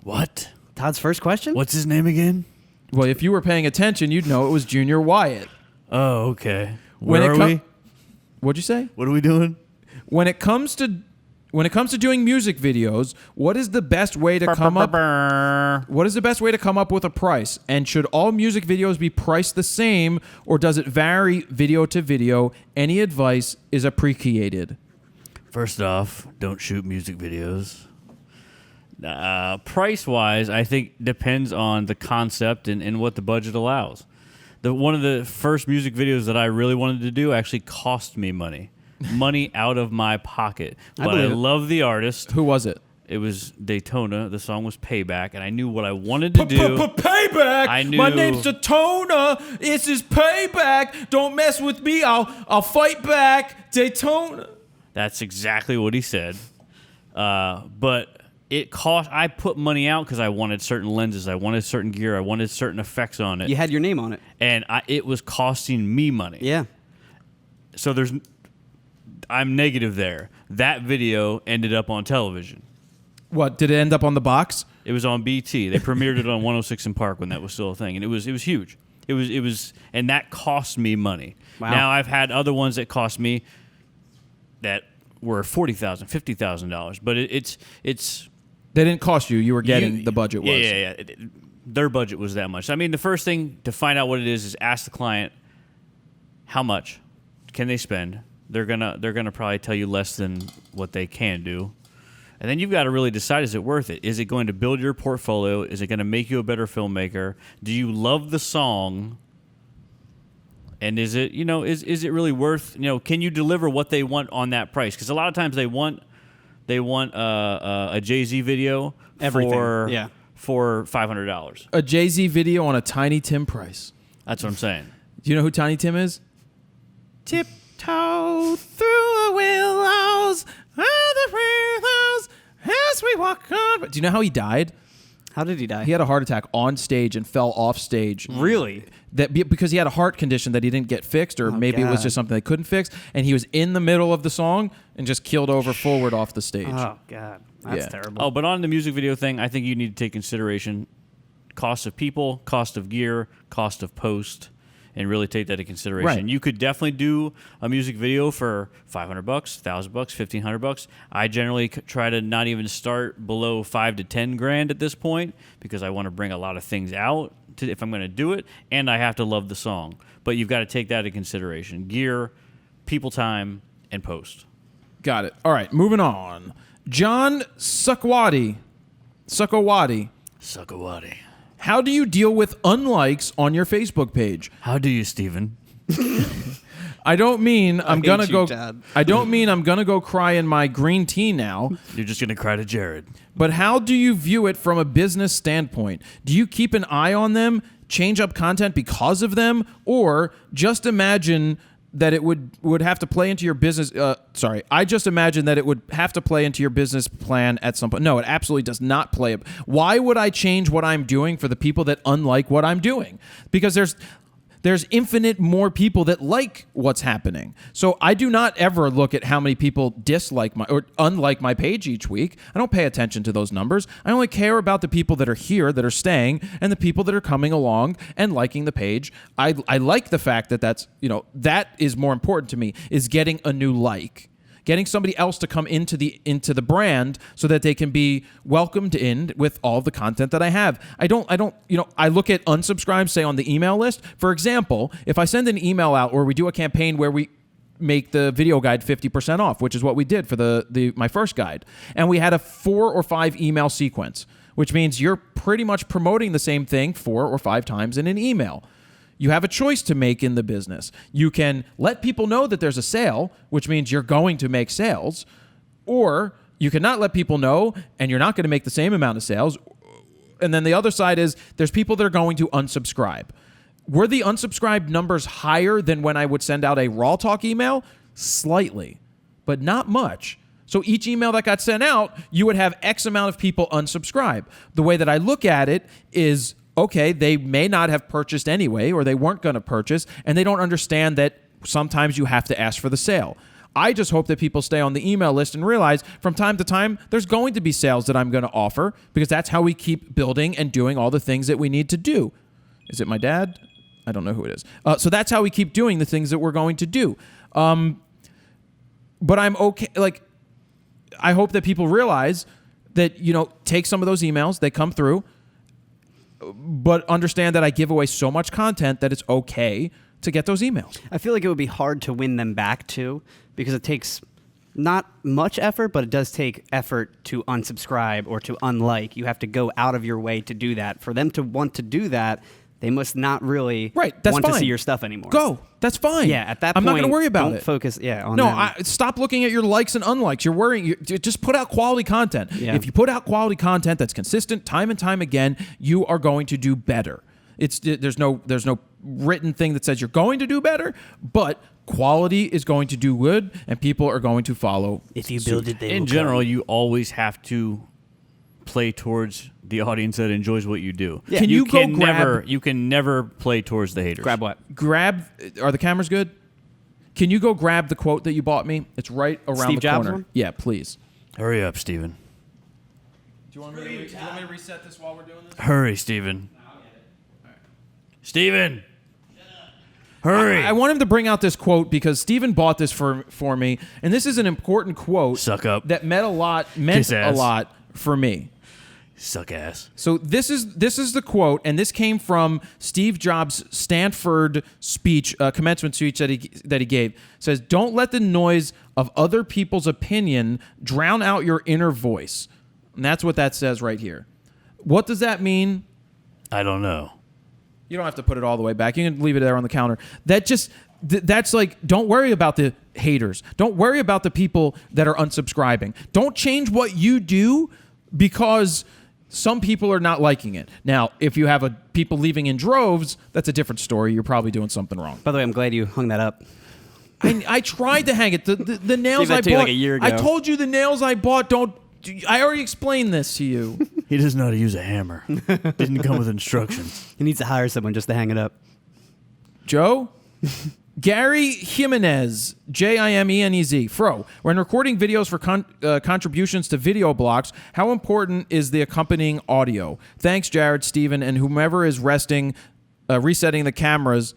A: What?
C: Todd's first question?
A: What's his name again?
B: Well, if you were paying attention, you'd know it was Junior Wyatt.
A: Oh, okay.
B: When
A: Where
B: it
A: are
B: com-
A: we?
B: What'd you say?
A: What are we doing?
B: When it comes to doing music videos, what is the best way to come up? What is the best way to come up with a price? And should all music videos be priced the same, or does it vary video to video? Any advice is appreciated.
A: First off, don't shoot music videos. Price-wise, I think depends on the concept and what the budget allows. One of the first music videos that I really wanted to do actually cost me money out of my pocket. But I
C: believe it.
A: love the artist.
B: Who was it?
A: It was Daytona. The song was Payback, and I knew what I wanted to do.
B: Payback.
A: I knew-
B: My name's Daytona. This is Payback. Don't mess with me. I'll fight back. Daytona.
A: That's exactly what he said. But it cost. I put money out because I wanted certain lenses, I wanted certain gear, I wanted certain effects on it,
C: You had your name on it.
A: and it was costing me money.
C: Yeah.
A: So I'm negative there. That video ended up on television.
B: What, did it end up on the box?
A: It was on BT. They premiered it on 106 in Park when that was still a thing, and it was huge. It was, and that cost me money.
C: Wow.
A: Now I've had other ones that cost me that were $40,000, $50,000, but it's
B: They didn't cost you. You were getting the budget was.
A: Yeah. Their budget was that much. I mean, the first thing to find out what it is ask the client how much can they spend. They're gonna probably tell you less than what they can do. And then you've got to really decide, is it worth it? Is it going to build your portfolio? Is it going to make you a better filmmaker? Do you love the song? And is it, is it really worth, can you deliver what they want on that price? Because a lot of times they want a Jay-Z video
C: Everything.
A: for $500.
B: A Jay-Z video on a Tiny Tim price.
A: That's what I'm saying.
B: Do you know who Tiny Tim is? Tiptoe through the willows, as we walk on. Do you know how he died?
C: How did he die?
B: He had a heart attack on stage and fell off stage.
C: Really?
B: Because he had a heart condition that he didn't get fixed, or maybe it was
C: God.
B: just something they couldn't fix, and he was in the middle of the song and just keeled over forward off the stage.
C: Oh, God. That's
B: Yeah.
C: terrible.
A: Oh, but on the music video thing, I think you need to take consideration cost of people, cost of gear, cost of post. and really take that into consideration.
B: Right.
A: You could definitely do a music video for $500, $1,000, $1,500. I generally try to not even start below $5 to $10 grand at this point because I want to bring a lot of things out if I'm going to do it, and I have to love the song. But you've got to take that into consideration: gear, people time, and post.
B: Got it. All right, moving on. John Sukwati. How do you deal with unlikes on your Facebook page?
A: How do you, Steven?
B: I don't mean I'm
C: hate
B: gonna
C: you,
B: go.
C: Todd.
B: I don't mean I'm gonna go cry in my green tea now.
A: You're just going to cry to Jared.
B: But how do you view it from a business standpoint? Do you keep an eye on them, change up content because of them, or just imagine that it would have to play into your business? I just imagine that it would have to play into your business plan at some point. No, it absolutely does not play. Why would I change what I'm doing for the people that unlike what I'm doing? Because there's infinite more people that like what's happening. So I do not ever look at how many people dislike or unlike my page each week. I don't pay attention to those numbers. I only care about the people that are here, that are staying, and the people that are coming along and liking the page. I like the fact that that is more important to me, is getting a new like. Getting somebody else to come into the brand so that they can be welcomed in with all the content that I have. I look at unsubscribe, say on the email list. For example, if I send an email out or we do a campaign where we make the video guide 50% off, which is what we did for my first guide, and we had a 4 or 5 email sequence, which means you're pretty much promoting the same thing 4 or 5 times in an email. You have a choice to make in the business. You can let people know that there's a sale, which means you're going to make sales, or you cannot let people know and you're not going to make the same amount of sales. And then the other side is there's people that are going to unsubscribe. Were the unsubscribed numbers higher than when I would send out a RAWtalk email? Slightly, but not much. So each email that got sent out, you would have X amount of people unsubscribe. The way that I look at it is, okay, they may not have purchased anyway, or they weren't going to purchase, and they don't understand that sometimes you have to ask for the sale. I just hope that people stay on the email list and realize from time to time there's going to be sales that I'm going to offer, because that's how we keep building and doing all the things that we need to do. Is it my dad? I don't know who it is. So that's how we keep doing the things that we're going to do. But I'm okay. I hope that people realize that, take some of those emails, they come through, but understand that I give away so much content that it's okay to get those emails.
C: I feel like it would be hard to win them back too, because it takes not much effort, but it does take effort to unsubscribe or to unlike. You have to go out of your way to do that. For them to want to do that, they must not really want to see your stuff anymore.
B: Go. That's fine.
C: Yeah, at that point,
B: I'm not going to worry about
C: don't
B: it.
C: Focus, on them.
B: Stop looking at your likes and unlikes. You're worrying. Just put out quality content.
C: Yeah.
B: If you put out quality content that's consistent time and time again, you are going to do better. There's no written thing that says you're going to do better, but quality is going to do good, and people are going to follow.
C: If you build it, they will
A: in general, you always have to play towards the audience that enjoys what you do.
B: Yeah. Can you go grab?
A: You can never play towards the haters.
C: Grab what?
B: Are the cameras good? Can you go grab the quote that you bought me? It's right around
C: Steve
B: the
C: Jobs
B: corner.
C: one?
B: Yeah, please.
A: Hurry up, Steven.
B: Do you want me to reset this while we're doing this?
A: Hurry, Steven. Steven! Hurry!
B: I want him to bring out this quote because Steven bought this for me, and this is an important quote.
A: Suck up.
B: That meant a lot for me.
A: Suck ass.
B: So this is the quote, and this came from Steve Jobs' Stanford speech, commencement speech that he gave. It says, "Don't let the noise of other people's opinion drown out your inner voice." And that's what that says right here. What does that mean?
A: I don't know.
B: You don't have to put it all the way back. You can leave it there on the counter. That's like, don't worry about the haters. Don't worry about the people that are unsubscribing. Don't change what you do because some people are not liking it. Now, if you have people leaving in droves, that's a different story. You're probably doing something wrong.
C: By the way, I'm glad you hung that up.
B: I tried to hang it. The nails I bought.
C: Like a year ago.
B: I told you the nails I bought don't. I already explained this to you.
A: He doesn't know how to use a hammer. Didn't come with instructions.
C: He needs to hire someone just to hang it up.
B: Joe? Gary Jimenez, Jimenez, Fro. When recording videos for contributions to video blocks, how important is the accompanying audio? Thanks, Jared, Steven, and whomever is resetting the cameras.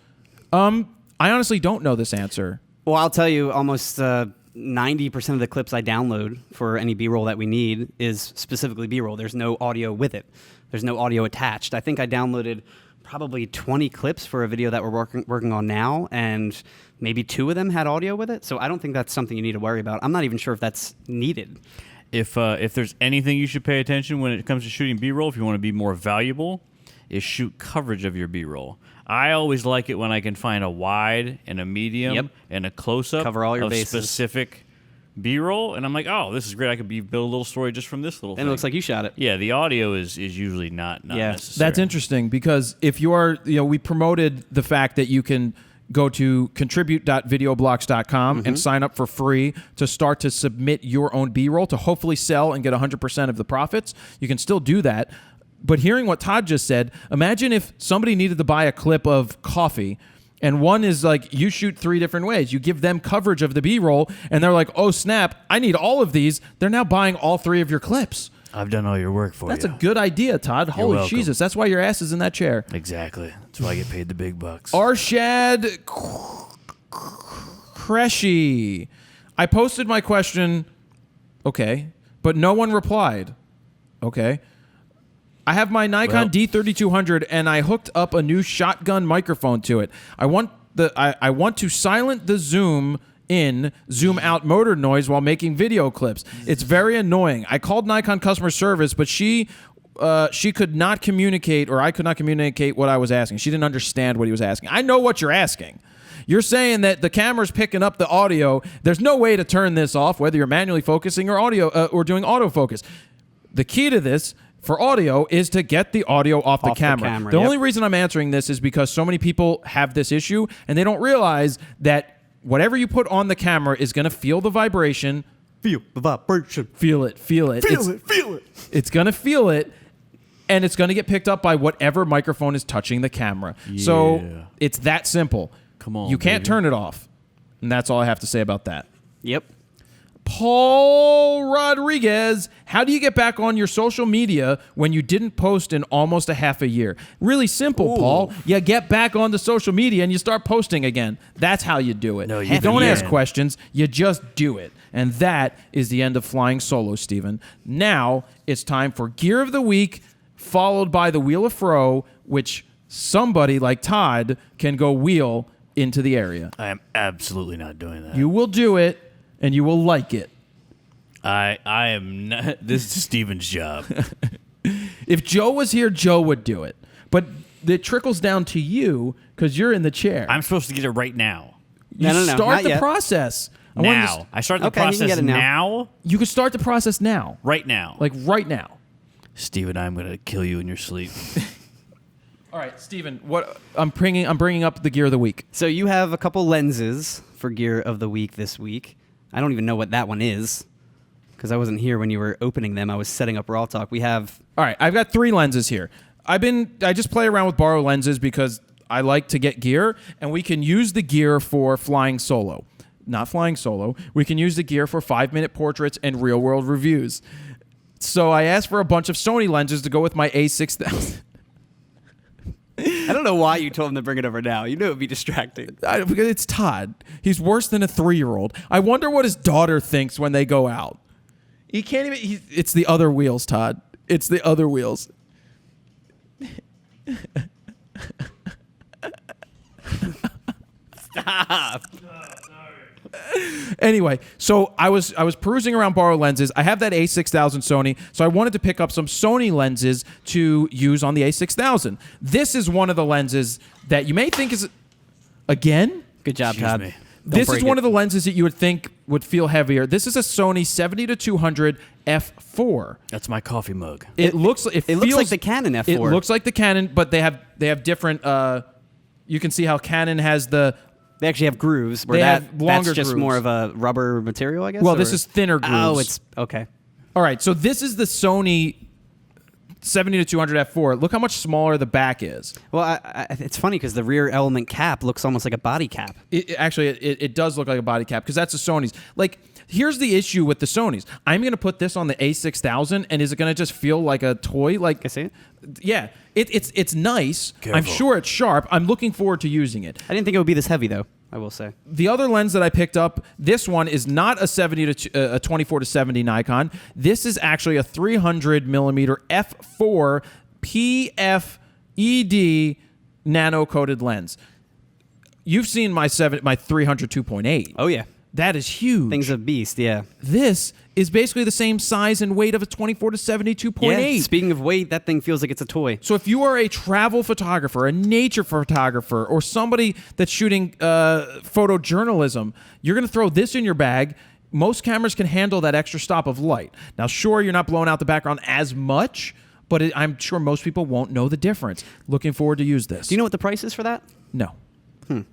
B: I honestly don't know this answer.
C: Well, I'll tell you, almost 90% of the clips I download for any B-roll that we need is specifically B-roll. There's no audio with it. There's no audio attached. I think I downloaded probably 20 clips for a video that we're working on now, and maybe 2 of them had audio with it. So I don't think that's something you need to worry about. I'm not even sure if that's needed.
A: If there's anything you should pay attention when it comes to shooting B-roll, if you want to be more valuable, is shoot coverage of your B-roll. I always like it when I can find a wide and a medium and a close-up
C: Cover all your
A: of
C: bases.
A: Specific B-roll, and I'm like, oh, this is great. I could build a little story just from this little thing.
C: And it looks like you shot it.
A: Yeah, the audio is usually not necessary.
B: That's interesting because if you are, we promoted the fact that you can go to contribute.videoblocks.com and sign up for free to start to submit your own B-roll to hopefully sell and get 100% of the profits. You can still do that. But hearing what Todd just said, imagine if somebody needed to buy a clip of coffee, and one is like, you shoot 3 different ways. You give them coverage of the B-roll, and they're like, oh, snap, I need all of these. They're now buying all 3 of your clips.
A: I've done all your work for
B: That's
A: you.
B: a good idea, Todd. Holy
A: welcome.
B: Jesus. That's why your ass is in that chair.
A: Exactly. That's why I get paid the big bucks.
B: Arshad Kreshy. I posted my question, okay, but no one replied. Okay. I have my Nikon D3200 and I hooked up a new shotgun microphone to it. I want to silent the zoom out motor noise while making video clips. It's very annoying. I called Nikon customer service, but she could not communicate, or I could not communicate what I was asking. She didn't understand what he was asking. I know what you're asking. You're saying that the camera's picking up the audio. There's no way to turn this off, whether you're manually focusing or or doing autofocus. The key to this for audio is to get the audio off the camera. The only reason I'm answering this is because so many people have this issue and they don't realize that whatever you put on the camera is going to feel the vibration.
C: Feel the vibration.
B: Feel it.
C: Feel it.
B: It's going to feel it, and it's going to get picked up by whatever microphone is touching the camera.
A: Yeah.
B: So it's that simple.
A: Come on,
B: you can't
A: baby.
B: turn it off. And that's all I have to say about that.
C: Yep.
B: Paul Rodriguez, how do you get back on your social media when you didn't post in almost a half a year? Really simple, Paul. You get back on the social media and you start posting again. That's how you do it.
A: No,
B: you don't ask questions. You just do it. And that is the end of Flying Solo, Steven. Now it's time for Gear of the Week, followed by the Wheel of Fro, which somebody like Todd can go wheel into the area.
A: I am absolutely not doing that.
B: You will do it. And you will like it.
A: I am not. This is Steven's job.
B: If Joe was here, Joe would do it. But it trickles down to you because you're in the chair.
A: I'm supposed to get it right now.
B: You
C: No,
B: start
C: not
B: the
C: yet.
B: process.
A: I start the
C: Okay, you can
A: process
C: get it now.
A: now.
B: You can start the process now.
A: Right now.
B: Like right now.
A: Steven, I'm going to kill you in your sleep.
B: All right, Steven, what I'm bringing up the Gear of the Week.
C: So you have a couple lenses for Gear of the Week this week. I don't even know what that one is because I wasn't here when you were opening them. I was setting up RAWtalk. We have...
B: All right, I've got 3 lenses here. I just play around with borrow lenses because I like to get gear, and we can use the gear for flying solo. Not flying solo. We can use the gear for 5-minute portraits and real-world reviews. So I asked for a bunch of Sony lenses to go with my A6000.
C: I don't know why you told him to bring it over now. You knew it would be distracting.
B: Because it's Todd. He's worse than a 3-year-old. I wonder what his daughter thinks when they go out. He can't even... It's the other wheels, Todd. It's the other wheels.
C: Stop.
B: Anyway, so I was perusing around borrowed lenses. I have that A6000 Sony, so I wanted to pick up some Sony lenses to use on the A6000. This is one of the lenses that you may think is... Again?
C: Good job,
A: Excuse
C: Todd.
A: me.
B: This is one of the lenses that you would think would feel heavier. This is a Sony 70-200 f4.
A: That's my coffee mug.
B: It looks like
C: the Canon F4.
B: It looks like the Canon, but they have different. You can see how Canon has the.
C: They actually have grooves. Where
B: They have longer
C: that's just
B: grooves.
C: more of a rubber material, I guess?
B: Well,
C: or-
B: this is thinner grooves.
C: Oh, it's... Okay.
B: All right. So this is the Sony 70-200 f4. Look how much smaller the back is.
C: Well, it's funny because the rear element cap looks almost like a body cap.
B: It does look like a body cap because that's a Sony's. Like Here's the issue with the Sonys. I'm going to put this on the A6000, and is it going to just feel like a toy? Like,
C: I see it.
B: Yeah, it's nice.
A: Careful.
B: I'm sure it's sharp. I'm looking forward to using it.
C: I didn't think it would be this heavy, though, I will say.
B: The other lens that I picked up, this one is not a 24 to 70 Nikon. This is actually a 300 millimeter f4 PFED nano-coated lens. You've seen my 300 2.8.
C: Oh, yeah.
B: That is huge.
C: Thing's a beast, yeah.
B: This is basically the same size and weight of a 24 to 70 2.8.
C: Yeah, speaking of weight, that thing feels like it's a toy.
B: So if you are a travel photographer, a nature photographer, or somebody that's shooting photojournalism, you're going to throw this in your bag. Most cameras can handle that extra stop of light. Now, sure, you're not blowing out the background as much, but I'm sure most people won't know the difference. Looking forward to use this.
C: Do you know what the price is for that?
B: No.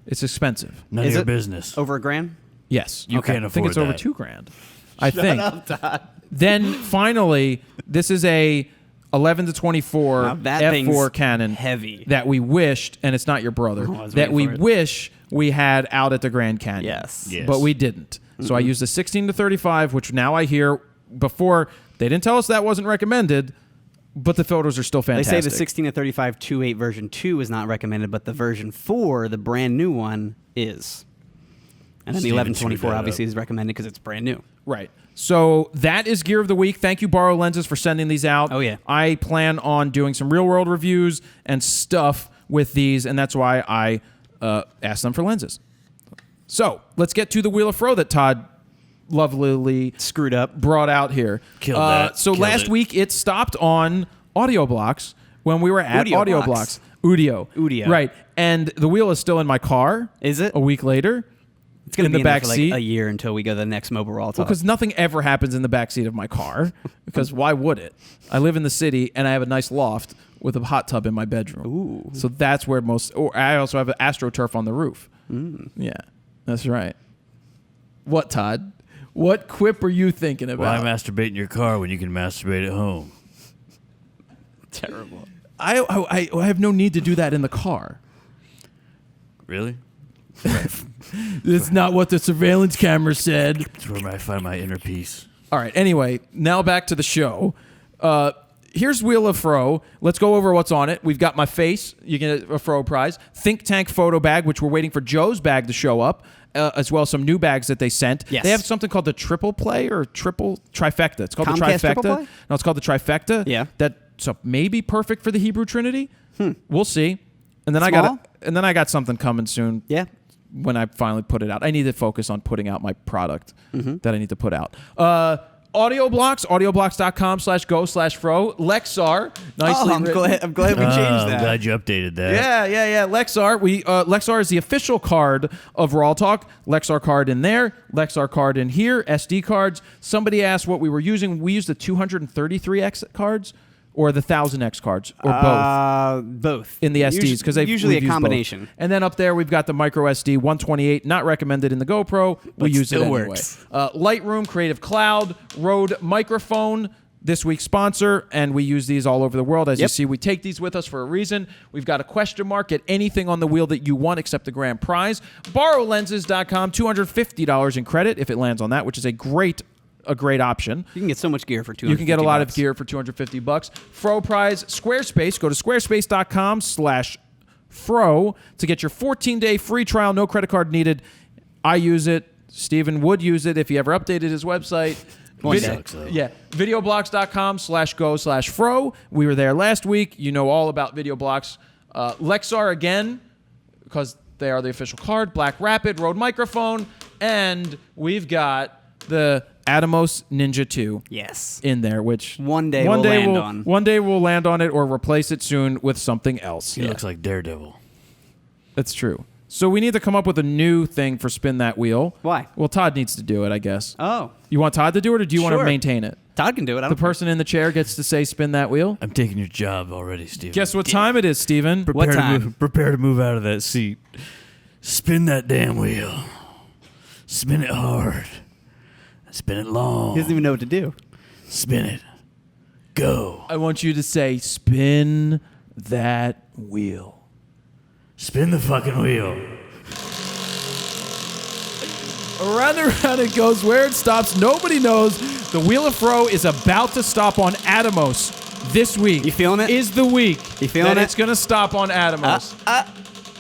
B: It's expensive.
A: None
C: Is
A: of your
C: it
A: business.
C: Over $1,000?
B: Yes.
A: You can't
B: I think it's
A: afford
B: over
A: that.
B: $2,000. I think.
C: Up, Todd.
B: Then finally, this is a 11 to 24
C: Now that
B: f4
C: thing's
B: Canon
C: heavy.
B: that we wished, and it's not your brother,
C: I was
B: that
C: waiting
B: we
C: for it.
B: wish we had out at the Grand Canyon.
C: Yes.
A: Yes.
B: But we didn't. So I used a 16 to 35, which now I hear before they didn't tell us that wasn't recommended, but the photos are still
C: They
B: fantastic.
C: say the 16 to 35 2.8 version 2 is not recommended, but the version 4, the brand new one, is. And then the
A: Steven
C: 1124
A: screwed that
C: obviously
A: up.
C: is recommended because it's brand new.
B: Right. So that is Gear of the Week. Thank you, Borrow Lenses, for sending these out.
C: Oh, yeah.
B: I plan on doing some real-world reviews and stuff with these, and that's why I asked them for lenses. So let's get to the Wheel of Fro that Todd lovelily
C: Screwed up.
B: brought out here.
A: Killed that.
B: So
A: Killed
B: last
A: it.
B: week, it stopped on Audio Blocks when we were at
C: Audio
B: Audio
C: Blocks.
B: Blocks. Udio.
C: Udio.
B: Right. And the wheel is still in my car.
C: Is it?
B: A week later.
C: It's going
B: in
C: to
B: the
C: be in there
B: back
C: for like
B: seat.
C: a year until we go to the next mobile RAWtalk.
B: Because nothing ever happens in the backseat of my car. Because why would it? I live in the city and I have a nice loft with a hot tub in my bedroom.
C: Ooh.
B: So that's where most. Or I also have an AstroTurf on the roof. Yeah, that's right. What, Todd? What quip are you thinking
A: Why
B: about?
A: masturbate in your car when you can masturbate at home?
C: Terrible.
B: I have no need to do that in the car.
A: Really?
B: That's not what the surveillance camera said.
A: It's where I find my inner peace.
B: All right. Anyway, now back to the show. Here's Wheel of Fro. Let's go over what's on it. We've got my face. You get a Fro prize. Think Tank photo bag, which we're waiting for Joe's bag to show up, as well as some new bags that they sent.
C: Yes.
B: They have something called the triple play or triple trifecta. It's called
C: Comcast
B: the
C: triple
B: trifecta.
C: play?
B: No, it's called the trifecta.
C: Yeah.
B: That's maybe perfect for the Hebrew Trinity. We'll see. And then
C: Small?
B: I got something coming soon.
C: Yeah.
B: When I finally put it out. I need to focus on putting out my product that I need to put out. Audio Blocks, audioblocks.com/go/fro. Lexar, nicely
C: I'm
B: written.
C: glad we changed
A: I'm
C: that.
A: glad you updated that.
B: Yeah. Lexar. Lexar is the official card of RAWtalk. Lexar card in there. Lexar card in here. SD cards. Somebody asked what we were using. We used the 233X cards or the 1000X cards or both.
C: Both.
B: In the SDs because they
C: usually a combination.
B: And then up there we've got the micro SD 128, not recommended in the GoPro. We use it
C: still
B: anyway.
C: works.
B: Lightroom, Creative Cloud, Rode microphone. This week's sponsor, and we use these all over the world. As you
C: Yep.
B: see, we take these with us for a reason. We've got a question mark at anything on the wheel that you want except the grand prize. BorrowLenses.com, $250 in credit if it lands on that, which is a great option.
C: You can get so much gear for $250.
B: You can get a lot of gear for $250. Fro prize, Squarespace. Go to squarespace.com/fro to get your 14-day free trial. No credit card needed. I use it. Steven would use it if he ever updated his website.
A: One sucks, though.
B: Yeah. Videoblocks.com/go/fro. We were there last week. You know all about Videoblocks. Lexar again, because they are the official card. Black Rapid, Rode microphone. And we've got the Atomos Ninja 2
C: Yes.
B: in there, which
C: One day we'll land on.
B: One day we'll land on it or replace it soon with something else.
A: He looks like Daredevil.
B: That's true. So we need to come up with a new thing for Spin That Wheel.
C: Why?
B: Well, Todd needs to do it, I guess.
C: Oh.
B: You want Todd to do it, or do you want to
C: Sure.
B: maintain it?
C: Todd can do it. I
B: The
C: don't
B: person in the chair gets to say "Spin that wheel."
A: I'm taking your job already, Steven.
B: Guess what time it is, Steven?
C: What time?
A: Prepare to move out of that seat. Spin that damn wheel. Spin it hard. Spin it long.
C: He doesn't even know what to do.
A: Spin it. Go.
B: I want you to say "Spin that wheel."
A: Spin the fucking wheel.
B: Around and around it goes. Where it stops, nobody knows. The Wheel of Fro is about to stop on Atomos this week.
C: You feeling it?
B: Is the week
C: You feeling
B: that
C: it?
B: it's going to stop on Atomos.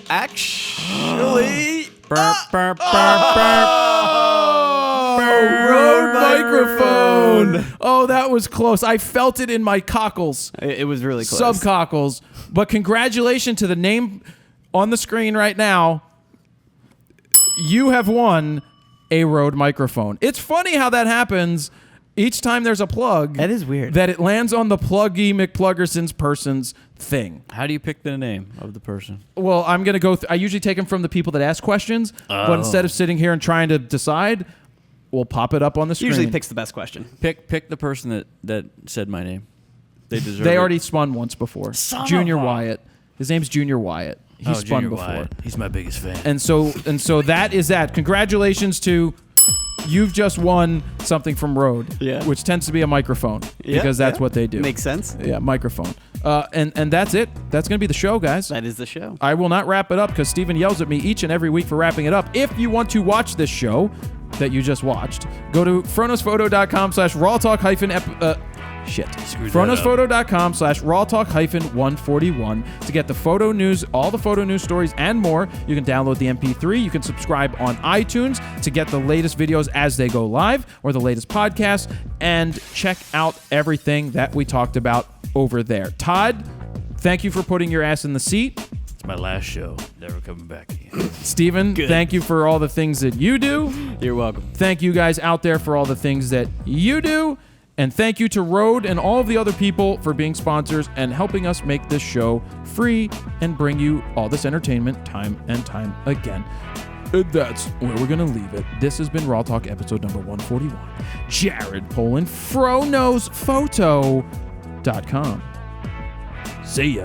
C: Actually,
A: Burp, burp, burp, burp.
B: Rode microphone. Oh, that was close. I felt it in my cockles.
C: it was really close.
B: Subcockles. But congratulations to the name on the screen right now. You have won a Rode microphone. It's funny how that happens each time there's a plug.
C: That is weird.
B: That it lands on the Pluggy McPluggerson's person's thing.
A: How do you pick the name of the person?
B: Well, I'm going to go. I usually take them from the people that ask questions. But instead of sitting here and trying to decide, we'll pop it up on the screen.
C: Usually picks the best question.
A: Pick the person that said my name. They deserve it.
B: They already spun once before.
A: Son of
B: Junior
A: a-
B: Wyatt. His name's Junior Wyatt. He spun
A: Junior
B: before.
A: Wyatt. He's my biggest fan.
B: And so that is that. Congratulations to you've just won something from Rode,
C: Yeah.
B: which tends to be a microphone because that's what they do.
C: Makes sense.
B: Yeah, microphone. And that's it. That's going to be the show, guys.
C: That is the show.
B: I will not wrap it up because Steven yells at me each and every week for wrapping it up. If you want to watch this show that you just watched, go to FroKnowsPhoto.com/RAWtalk- FroKnowsPhoto.com/RAWtalk-141 to get the photo news, all the photo news stories, and more. You can download the MP3. You can subscribe on iTunes to get the latest videos as they go live or the latest podcasts, and check out everything that we talked about over there. Todd, thank you for putting your ass in the seat.
A: It's my last show. Never coming back again.
B: Steven, thank you for all the things that you do.
C: You're welcome.
B: Thank you guys out there for all the things that you do. And thank you to Rode and all of the other people for being sponsors and helping us make this show free and bring you all this entertainment time and time again. And that's where we're going to leave it. This has been Raw Talk episode number 141. Jared Polin, FroKnowsPhoto.com. See ya.